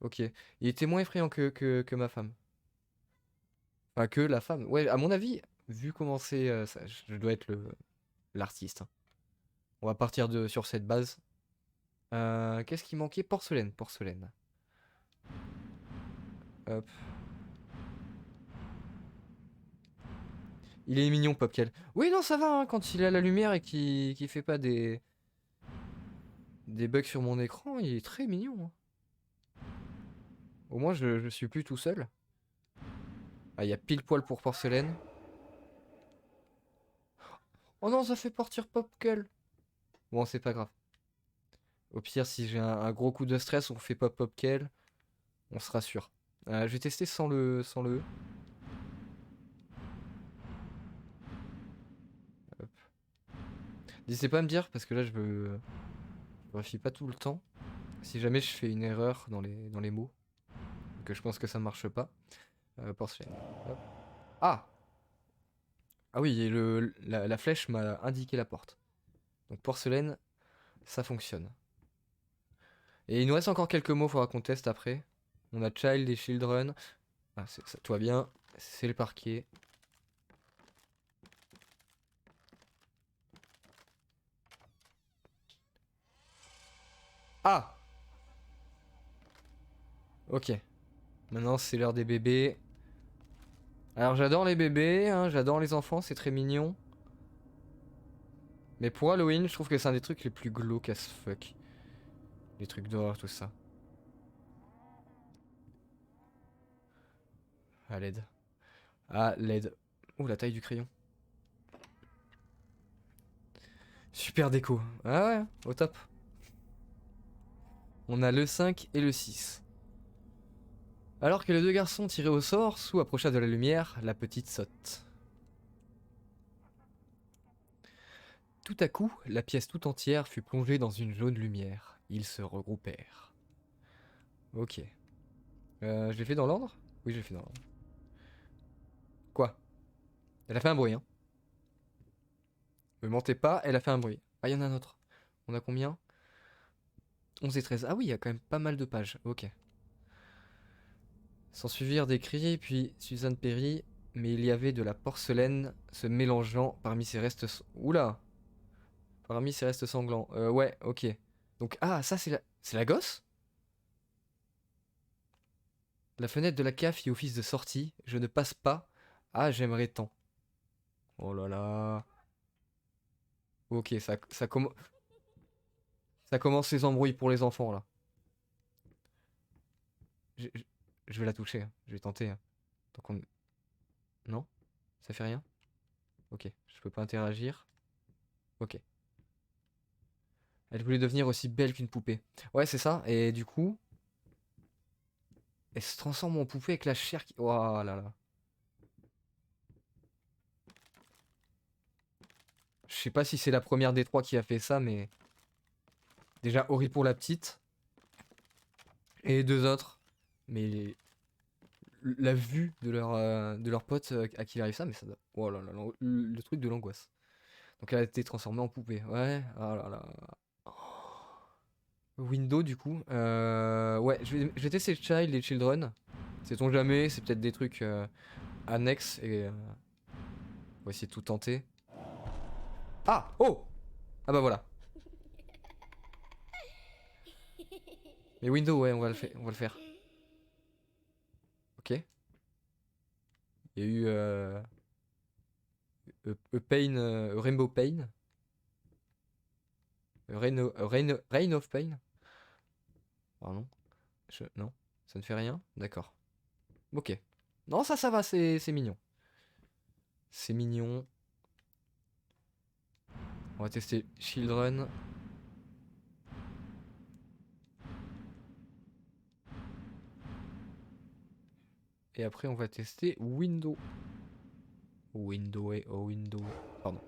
Ok. Il était moins effrayant que ma femme. Enfin, que la femme. Ouais, à mon avis, vu comment c'est... je dois être l'artiste, hein. On va partir sur cette base. Qu'est-ce qui manquait? Porcelaine. Hop. Il est mignon, Popkel. Oui, non, ça va, hein, quand il a la lumière et qu'il fait pas des bugs sur mon écran, il est très mignon, hein. Au moins, je suis plus tout seul. Ah, il y a pile poil pour Porcelaine. Oh non, ça fait partir Popkel. Bon, c'est pas grave. Au pire, si j'ai un gros coup de stress, on fait Popkel. On se rassure. Je vais tester sans le E. Hop. N'hésitez pas à me dire, parce que là, je vérifie pas tout le temps. Si jamais je fais une erreur dans les mots, que je pense que ça marche pas. Porcelaine. Hop. Ah! Ah oui, et la flèche m'a indiqué la porte. Donc porcelaine, ça fonctionne. Et il nous reste encore quelques mots, faudra qu'on teste après. On a child et children. Ah, ça, tout va bien. C'est le parquet. Ah! Ok. Maintenant, c'est l'heure des bébés. Alors, j'adore les bébés, hein, j'adore les enfants, c'est très mignon. Mais pour Halloween, je trouve que c'est un des trucs les plus glauques as fuck. Les trucs d'horreur, tout ça. À l'aide. À l'aide. Oh, la taille du crayon. Super déco. Ah ouais, au top. On a le 5 et le 6. Alors que les deux garçons tiraient au sort, Sue approcha de la lumière, la petite saute. Tout à coup, la pièce tout entière fut plongée dans une jaune lumière. Ils se regroupèrent. Ok. Je l'ai fait dans l'ordre? Oui, je l'ai fait dans l'ordre. Quoi? Elle a fait un bruit, hein. Me mentez pas, elle a fait un bruit. Ah, il y en a un autre. On a combien? 11 et 13. Ah oui, il y a quand même pas mal de pages. Ok. S'ensuivirent des cris, puis Suzanne périt, mais il y avait de la porcelaine se mélangeant parmi ses restes... Oula! Parmi ses restes sanglants. Ouais, ok. Donc, ah, ça c'est la gosse? La fenêtre de la cave fit office de sortie. Je ne passe pas. Ah, j'aimerais tant. Oh là là. Ok, ça commence les embrouilles pour les enfants là. Je, je- je vais la toucher, hein. Je vais tenter, hein. Donc on... Non? Ça fait rien? Ok, je peux pas interagir. Ok. Elle voulait devenir aussi belle qu'une poupée. Ouais, c'est ça. Et du coup, elle se transforme en poupée avec la chair qui... Oh là là. Je sais pas si c'est la première des trois qui a fait ça, mais... Déjà horrible pour la petite. Et les deux autres. Mais la vue de leur pote à qui il arrive ça, mais ça doit... Oh là là, le truc de l'angoisse. Donc elle a été transformée en poupée. Ouais, oh là là. Windows du coup. Ouais, je vais tester Child et Children. Sait-on jamais, c'est peut-être des trucs annexes et on va essayer de tout tenter. Ah! Oh! Ah bah voilà. Mais Windows, ouais, on va le faire. Ok. Il y a eu a Pain, Rainbow Pain. Rain of Pain. Pardon. Non, ça ne fait rien. D'accord. Ok. Non, ça va, c'est mignon. C'est mignon. On va tester Children. Et après, on va tester Windows. Windows et oh Windows. Pardon.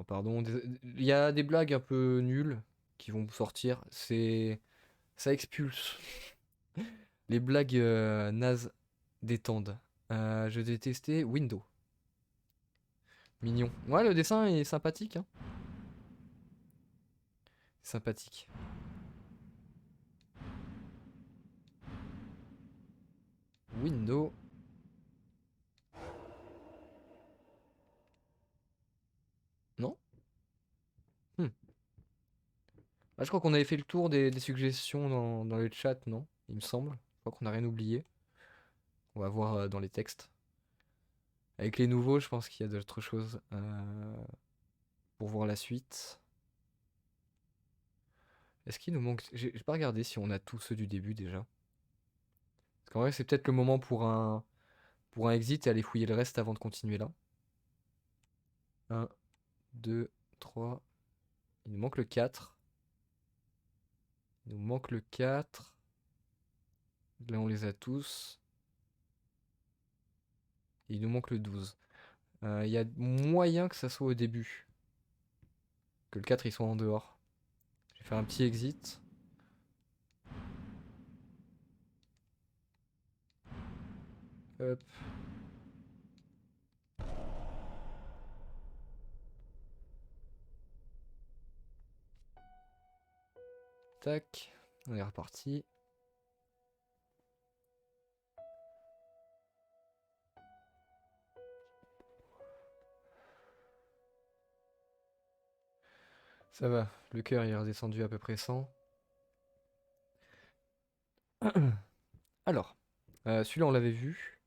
Pardon. Il y a des blagues un peu nulles qui vont sortir. Ça expulse. Les blagues nazes détendent. Je vais tester Windows. Mignon. Ouais, le dessin est sympathique. Hein. Sympathique. Windows. Non. Hmm. Ah, je crois qu'on avait fait le tour des suggestions dans le chat, non? Il me semble. Je crois qu'on n'a rien oublié. On va voir dans les textes. Avec les nouveaux, je pense qu'il y a d'autres choses pour voir la suite. Est-ce qu'il nous manque... J'ai pas regardé si on a tous ceux du début déjà. Parce qu'en vrai, c'est peut-être le moment pour un exit et aller fouiller le reste avant de continuer là. 1, 2, 3. Il nous manque le 4. Il nous manque le 4. Là, on les a tous. Et il nous manque le 12. Il y a moyen que ça soit au début. Que le 4 il soit en dehors. Je vais faire un petit exit. Hop. Tac. On est reparti. Ça va. Le cœur il est redescendu à peu près 100. Alors. Celui-là on l'avait vu.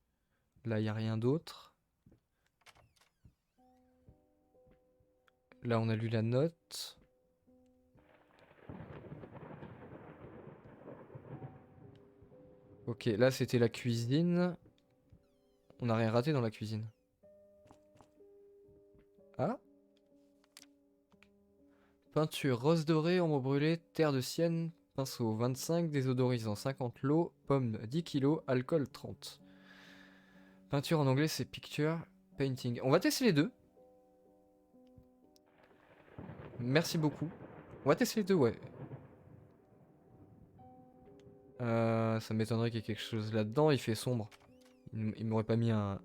Là il n'y a rien d'autre. Là on a lu la note. Ok, là c'était la cuisine. On n'a rien raté dans la cuisine. Ah. Peinture rose dorée, ombre brûlée, terre de sienne, pinceau 25, désodorisant 50 lots, pomme 10 kg, alcool 30. Peinture en anglais c'est picture, painting. On va tester les deux. Merci beaucoup. On va tester les deux, ouais. Ça m'étonnerait qu'il y ait quelque chose là-dedans, il fait sombre. Il m'aurait pas mis un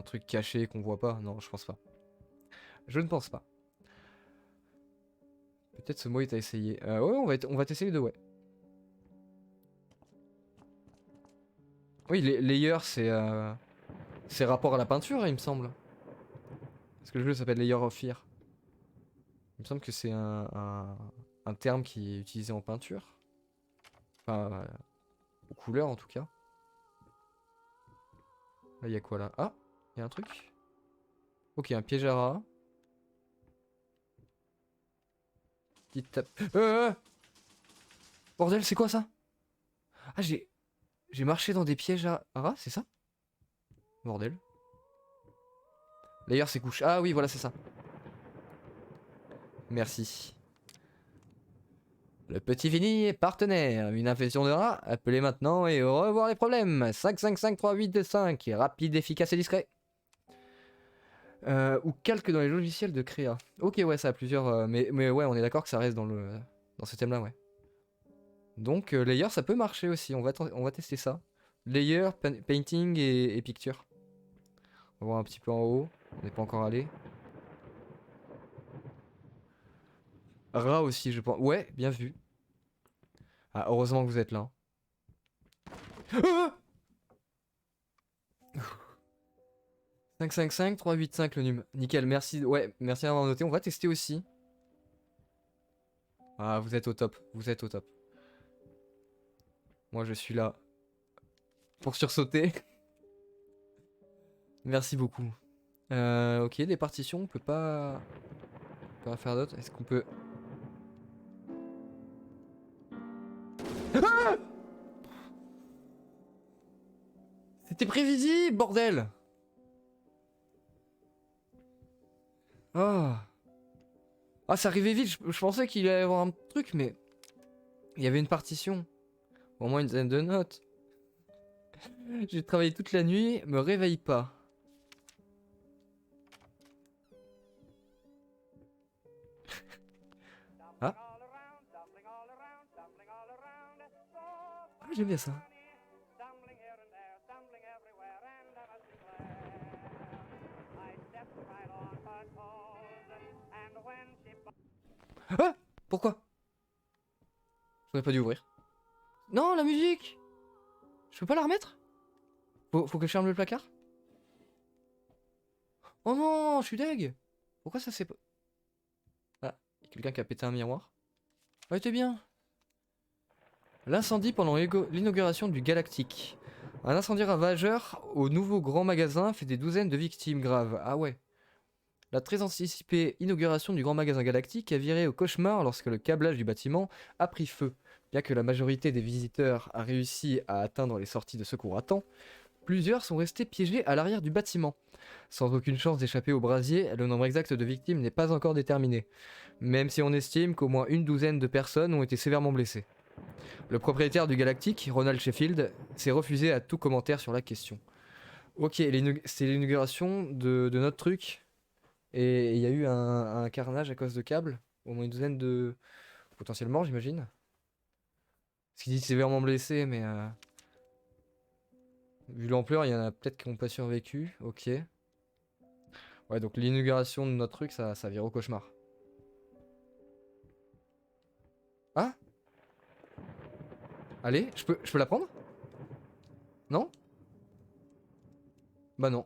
truc caché qu'on voit pas. Non, je pense pas. Je ne pense pas. Peut-être ce mot est à essayer. Ouais, on va tester les deux, ouais. Oui, les layers, c'est rapport à la peinture, il me semble. Parce que le jeu s'appelle Layer of Fear. Il me semble que c'est un terme qui est utilisé en peinture. Enfin, aux couleurs en tout cas. Là, il y a quoi là? Ah, il y a un truc. Ok, un piège à rat. Petite tape. Bordel, c'est quoi ça? Ah, j'ai marché dans des pièges à rats, c'est ça? Bordel. D'ailleurs, c'est couche. Ah oui, voilà, c'est ça. Merci. Le petit Vini est partenaire. Une infection de rat. Appelez maintenant et au revoir les problèmes. 5553825. Rapide, efficace et discret. Ou calque dans les logiciels de créa. Ok, ouais, ça a plusieurs. Mais ouais, on est d'accord que ça reste dans ce thème-là, ouais. Donc, layer, ça peut marcher aussi. On va tester ça. Layer, painting et picture. On va voir un petit peu en haut. On n'est pas encore allé. Rat aussi, je pense. Ouais, bien vu. Ah, heureusement que vous êtes là. Ah 555 385 le num. Nickel, merci. Ouais, merci d'avoir noté. On va tester aussi. Ah, vous êtes au top. Vous êtes au top. Moi, je suis là pour sursauter. Merci beaucoup. Ok, des partitions, on peut pas faire d'autres. Est-ce qu'on peut... Ah c'était prévisible, bordel. Ah, ah ça arrivait vite, je pensais qu'il allait y avoir un truc, mais... Il y avait une partition. Au moins une dizaine de notes. J'ai travaillé toute la nuit, me réveille pas. Ah, ah j'aime bien ça. Ah pourquoi? J'aurais pas dû ouvrir. Non, la musique. Je peux pas la remettre? Faut que je ferme le placard? Oh non, je suis deg. Pourquoi ça s'est pas... Ah, y a quelqu'un qui a pété un miroir. Ouais, t'es bien. L'incendie pendant l'inauguration du Galactique. Un incendie ravageur au nouveau grand magasin fait des douzaines de victimes graves. Ah ouais. La très anticipée inauguration du grand magasin Galactique a viré au cauchemar lorsque le câblage du bâtiment a pris feu. Bien que la majorité des visiteurs a réussi à atteindre les sorties de secours à temps, plusieurs sont restés piégés à l'arrière du bâtiment. Sans aucune chance d'échapper au brasier, le nombre exact de victimes n'est pas encore déterminé, même si on estime qu'au moins une douzaine de personnes ont été sévèrement blessées. Le propriétaire du Galactique, Ronald Sheffield, s'est refusé à tout commentaire sur la question. Ok, c'est l'inauguration de notre truc, et il y a eu un carnage à cause de câbles, au moins une douzaine de... potentiellement j'imagine. Ce qui dit sévèrement blessé, mais... vu l'ampleur, il y en a peut-être qui n'ont pas survécu, ok. Ouais, donc l'inauguration de notre truc, ça vire au cauchemar. Ah allez, je peux la prendre? Non? Bah non.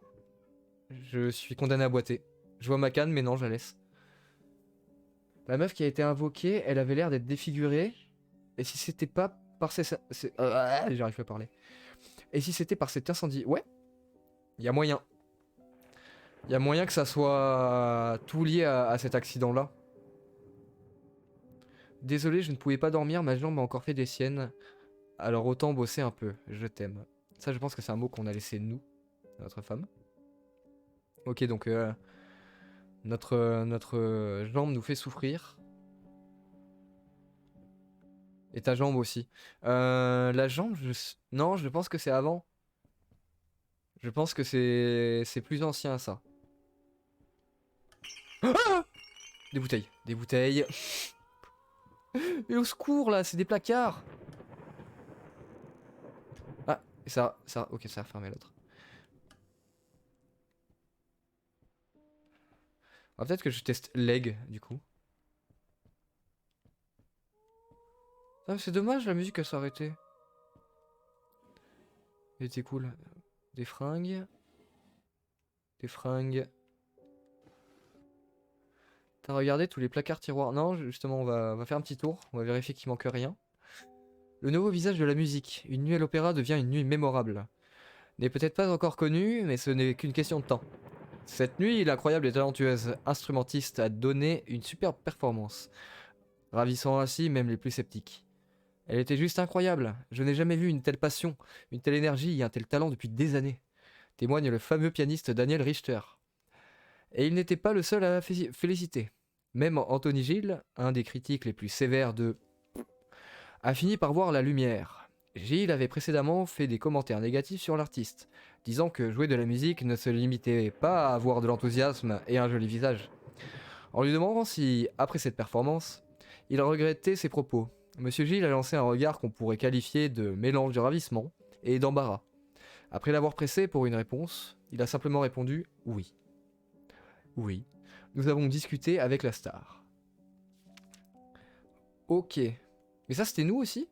Je suis condamné à boiter. Je vois ma canne, mais non, je la laisse. La meuf qui a été invoquée, elle avait l'air d'être défigurée. Et si c'était pas par j'arrive pas à parler. Et si c'était par cet incendie? Ouais, il y a moyen. Il y a moyen que ça soit tout lié à cet accident-là. Désolé, je ne pouvais pas dormir, ma jambe a encore fait des siennes. Alors autant bosser un peu, je t'aime. Ça, je pense que c'est un mot qu'on a laissé nous, notre femme. Ok, donc notre jambe nous fait souffrir. Et ta jambe aussi. La jambe, non, je pense que c'est avant. Je pense que c'est plus ancien, ça. Ah des bouteilles, des bouteilles. Et au secours, là, c'est des placards. Ah, et ça, ok, ça a fermé l'autre. Ah, peut-être que je teste leg, du coup. Ah, c'est dommage, la musique, elle s'est arrêtée. Elle était cool. Des fringues. Des fringues. T'as regardé tous les placards tiroirs? Non, justement, on va faire un petit tour. On va vérifier qu'il manque rien. Le nouveau visage de la musique. Une nuit à l'opéra devient une nuit mémorable. N'est peut-être pas encore connu, mais ce n'est qu'une question de temps. Cette nuit, l'incroyable et talentueuse instrumentiste a donné une superbe performance, ravissant ainsi même les plus sceptiques. Elle était juste incroyable. Je n'ai jamais vu une telle passion, une telle énergie et un tel talent depuis des années, témoigne le fameux pianiste Daniel Richter. Et il n'était pas le seul à la féliciter. Même Anthony Gill, un des critiques les plus sévères de... a fini par voir la lumière. Gill avait précédemment fait des commentaires négatifs sur l'artiste, disant que jouer de la musique ne se limitait pas à avoir de l'enthousiasme et un joli visage. En lui demandant si, après cette performance, il regrettait ses propos, Monsieur Gill a lancé un regard qu'on pourrait qualifier de mélange de ravissement et d'embarras. Après l'avoir pressé pour une réponse, il a simplement répondu « oui ». Oui, nous avons discuté avec la star. Ok. Mais ça, c'était nous aussi?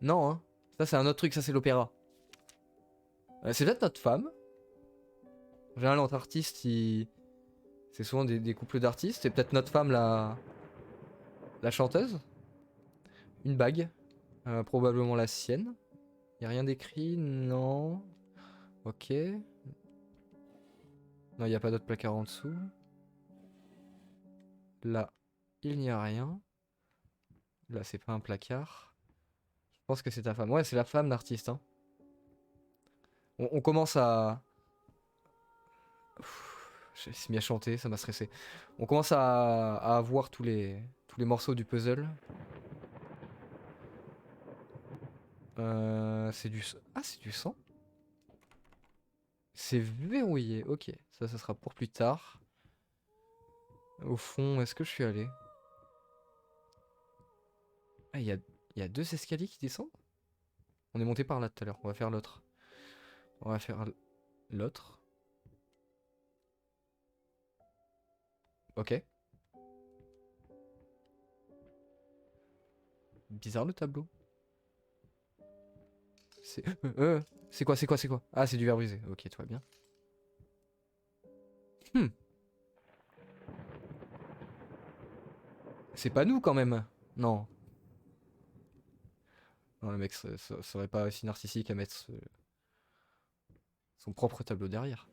Non, hein. Ça, c'est un autre truc, ça, c'est l'opéra. C'est peut-être notre femme. En général, entre artistes, c'est souvent des couples d'artistes. C'est peut-être notre femme, la chanteuse. Une bague. Probablement la sienne. Y a rien d'écrit? Non. Ok. Non, y a pas d'autre placard en dessous. Là, il n'y a rien. Là, c'est pas un placard. Je pense que c'est ta femme. Ouais, c'est la femme d'artiste. Hein. On commence à... J'ai mis à chanter, ça m'a stressé. On commence à avoir tous les morceaux du puzzle. C'est du... Ah, c'est du sang? C'est verrouillé, ok. Ça sera pour plus tard. Au fond, est-ce que je suis allé? Ah, il y a deux escaliers qui descendent? On est monté par là tout à l'heure, on va faire l'autre. On va faire l'autre. Ok. Bizarre le tableau. C'est c'est quoi, c'est quoi, c'est quoi? Ah, c'est du verre brisé. Ok, tout va bien. Hmm. C'est pas nous quand même. Non. Non, le mec serait pas aussi narcissique à mettre son propre tableau derrière.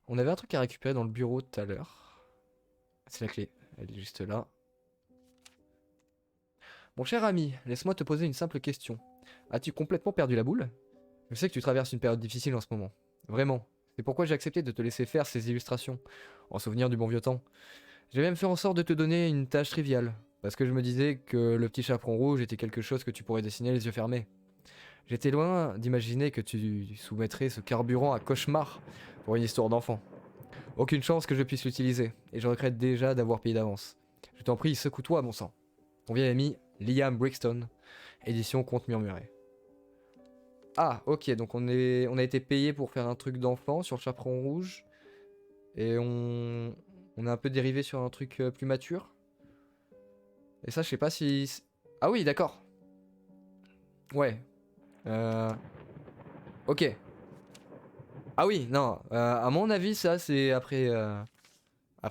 On avait un truc à récupérer dans le bureau tout à l'heure. C'est la clé. Elle est juste là. Mon cher ami, laisse-moi te poser une simple question. As-tu complètement perdu la boule? Je sais que tu traverses une période difficile en ce moment. Vraiment. C'est pourquoi j'ai accepté de te laisser faire ces illustrations, en souvenir du bon vieux temps. J'ai même fait en sorte de te donner une tâche triviale, parce que je me disais que le petit chaperon rouge était quelque chose que tu pourrais dessiner les yeux fermés. J'étais loin d'imaginer que tu soumettrais ce carburant à cauchemar pour une histoire d'enfant. Aucune chance que je puisse l'utiliser, et je regrette déjà d'avoir payé d'avance. Je t'en prie, secoue-toi, mon sang. Ton vieil ami, Liam Brixton, édition Conte Murmuré. Ah, ok, donc on a été payé pour faire un truc d'enfant sur le chaperon rouge, et on a un peu dérivé sur un truc plus mature. Et ça, je sais pas si... Ah oui, d'accord. Ouais. Euh... Ok. Ah oui, non. À mon avis, ça, c'est après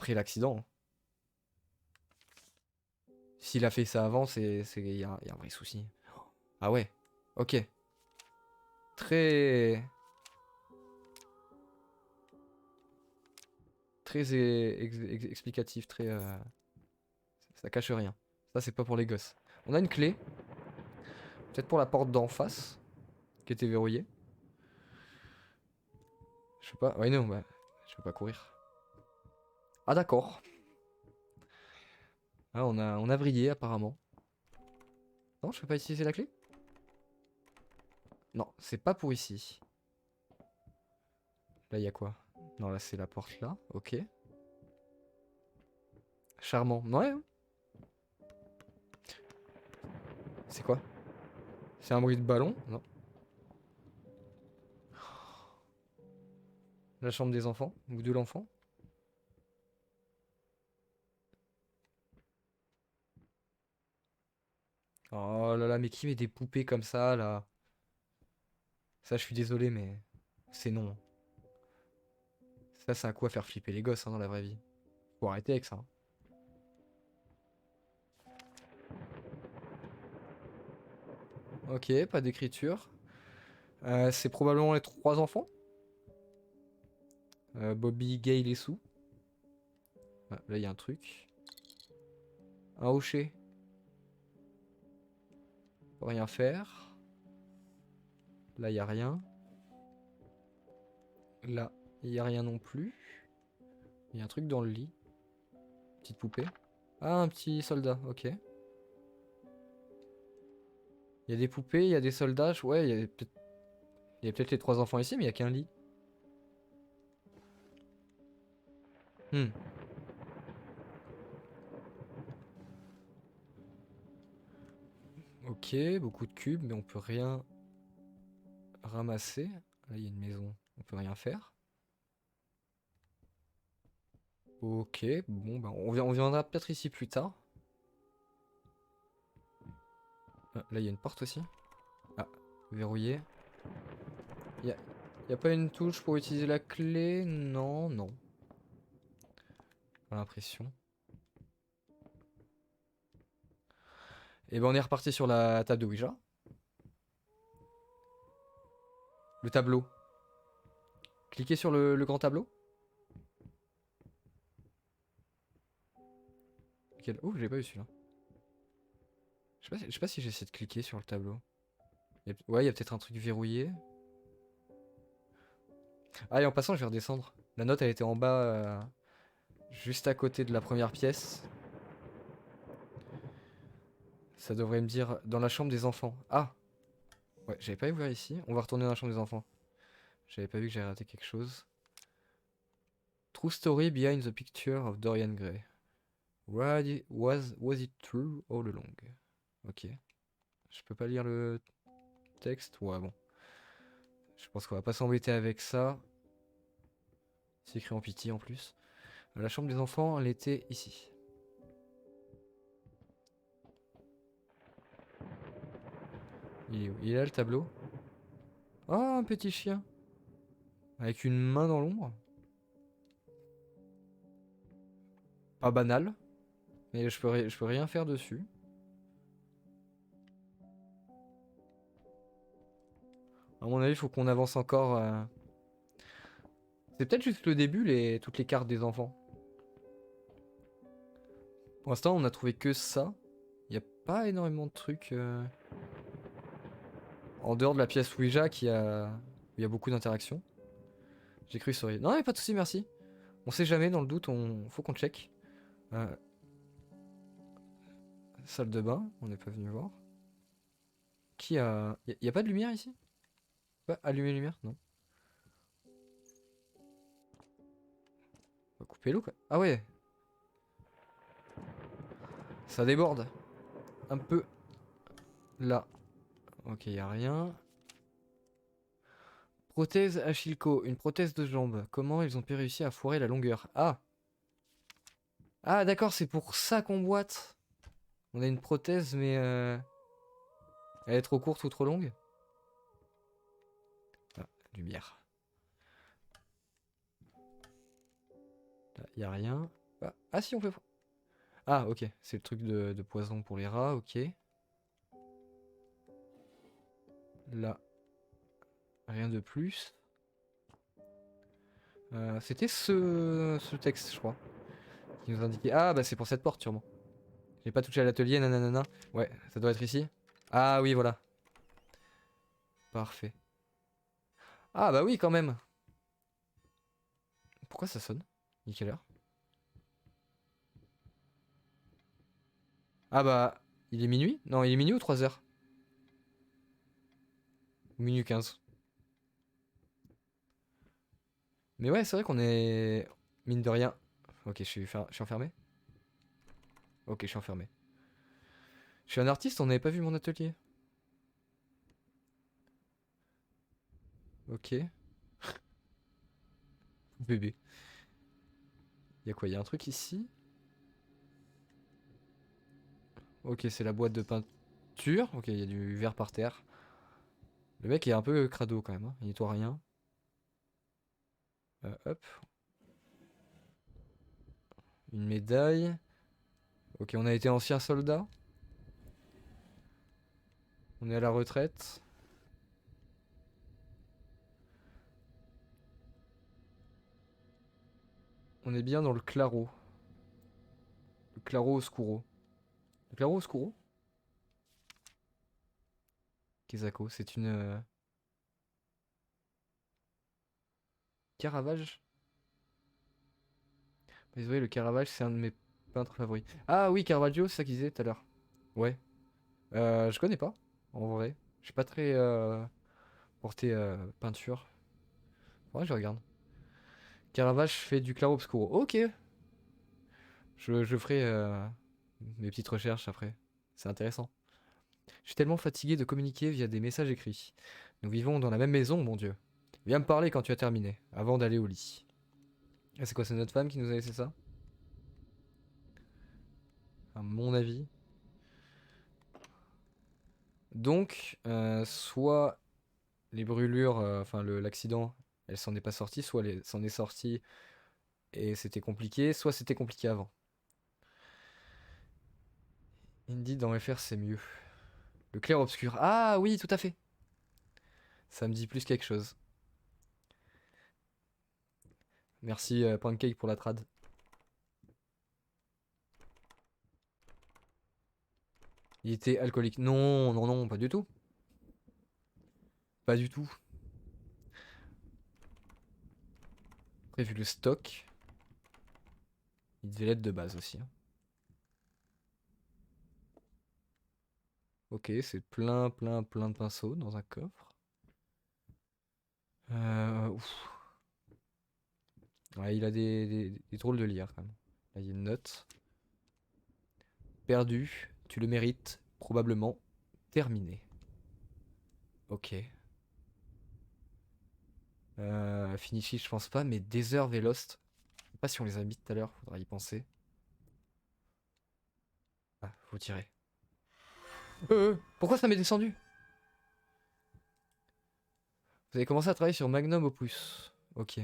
l'accident. S'il a fait ça avant, y a un vrai souci. Ah ouais. Ok. Très... Très explicatif, très... Ça cache rien. Ça, c'est pas pour les gosses. On a une clé. Peut-être pour la porte d'en face, qui était verrouillée. Je sais pas. Ouais, non, bah, je peux pas courir. Ah, d'accord. Ah, on a vrillé, apparemment. Non, je peux pas utiliser la clé? Non, c'est pas pour ici. Là, il y a quoi? Non, là, c'est la porte là. Ok. Charmant. Ouais. Hein. C'est quoi? C'est un bruit de ballon? Non. La chambre des enfants? Ou de l'enfant? Oh là là, mais qui met des poupées comme ça, là? Ça, je suis désolé, mais c'est non. Ça, c'est un coup à faire flipper les gosses, hein, dans la vraie vie. Faut arrêter avec ça. Hein. Ok, pas d'écriture. C'est probablement les trois enfants. Bobby, Gail et Sue. Ah, là, il y a un truc. Un hocher. Faut rien faire. Là, il y a rien. Là, il y a rien non plus. Il y a un truc dans le lit. Petite poupée. Ah, un petit soldat, ok. Il y a des poupées, il y a des soldats. Ouais, il y a peut-être les trois enfants ici, mais il y a qu'un lit. Hmm. Ok, beaucoup de cubes, mais on peut rien ramasser. Là, il y a une maison, on peut rien faire. Ok, bon, ben, on viendra peut-être ici plus tard. Ah, là, il y a une porte aussi. Ah, verrouillé. Y a pas une touche pour utiliser la clé? Non, non. Pas l'impression. Et ben on est reparti sur la table de Ouija. Le tableau. Cliquez sur le grand tableau. Oh, j'ai pas eu celui-là. Je sais pas si j'essaie de cliquer sur le tableau. Ouais, il y a peut-être un truc verrouillé. Ah, et en passant, je vais redescendre. La note, elle était en bas, juste à côté de la première pièce. Ça devrait me dire dans la chambre des enfants. Ah! Ouais, j'avais pas ouvert ici. On va retourner dans la chambre des enfants. J'avais pas vu que j'avais raté quelque chose. True story behind the picture of Dorian Gray. Was it true all along? Ok. Je peux pas lire le texte? Ouais, bon. Je pense qu'on va pas s'embêter avec ça. C'est écrit en pitié en plus. La chambre des enfants, elle était ici. Il est où? Il est là le tableau? Oh, un petit chien. Avec une main dans l'ombre. Pas banal. Mais je peux rien faire dessus. À mon avis, il faut qu'on avance encore. C'est peut-être juste le début, toutes les cartes des enfants. Pour l'instant, on a trouvé que ça. Il n'y a pas énormément de trucs. En dehors de la pièce Ouija où il y a beaucoup d'interactions. J'ai cru sur... Non, mais pas de soucis, merci. On sait jamais, dans le doute, faut qu'on check. Euh, Salle de bain, on n'est pas venu voir. Qui a... Y a pas de lumière ici? Pas allumer la lumière? Non. On va couper l'eau quoi. Ah ouais. Ça déborde. Un peu. Là. Ok, y a rien. Prothèse Achilco, une prothèse de jambe. Comment ils ont pu réussir à foirer la longueur? Ah! Ah d'accord, c'est pour ça qu'on boite. On a une prothèse mais elle est trop courte ou trop longue? Ah, lumière. Là, y a rien. Ah si, on peut... Ah ok, c'est le truc de poison pour les rats, ok. Là, rien de plus. C'était ce texte, je crois, qui nous indiquait... Ah bah c'est pour cette porte sûrement. J'ai pas touché à l'atelier, nanana. Ouais, ça doit être ici. Ah oui, voilà. Parfait. Ah bah oui, quand même. Pourquoi ça sonne? Il est quelle heure? Ah bah, il est minuit? Non, il est minuit ou 3 heures? Minuit 15. Mais ouais, c'est vrai qu'on est... Mine de rien. Ok, je suis enfermé? Ok, je suis enfermé. Je suis un artiste, on n'avait pas vu mon atelier. Ok. Bébé. Y'a quoi? Y'a un truc ici? Ok, c'est la boîte de peinture. Ok, il y a du verre par terre. Le mec est un peu crado quand même, hein. Il nettoie rien. Hop. Une médaille. Ok, on a été ancien soldat. On est à la retraite. On est bien dans le claro. Le claro oscuro. Le claro oscuro? Kezako, c'est une... Caravage? Désolé, le Caravage, c'est un de mes peintres favoris. Ah oui, Caravaggio, c'est ça qu'il disait tout à l'heure. Ouais. Je connais pas, en vrai. Je suis pas très porté peinture. Ouais, je regarde. Caravage fait du claro obscuro. Ok. Je ferai mes petites recherches après. C'est intéressant. Je suis tellement fatigué de communiquer via des messages écrits. Nous vivons dans la même maison, mon Dieu. Viens me parler quand tu as terminé, avant d'aller au lit. Ah, c'est quoi, c'est notre femme qui nous a laissé ça? À mon avis. Donc, soit les brûlures, enfin l'accident, elle s'en est pas sortie, soit elle s'en est sortie et c'était compliqué, soit c'était compliqué avant. Indeed, dans FR, c'est mieux. Le clair-obscur. Ah oui, tout à fait. Ça me dit plus quelque chose. Merci Pancake pour la trad. Il était alcoolique. Non, non, non, pas du tout. Pas du tout. Après, vu le stock, il devait l'être de base aussi, hein. Ok, c'est plein, plein, plein de pinceaux dans un coffre. Ouf. Ouais, il a des drôles de lire quand même. Là, il y a une note. Perdu, tu le mérites, probablement. Terminé. Ok. Finishi, je pense pas, mais Deserve et Lost. Je sais pas si on les a mis tout à l'heure, faudra y penser. Ah, faut tirer. Pourquoi ça m'est descendu? Vous avez commencé à travailler sur Magnum Opus. Ok.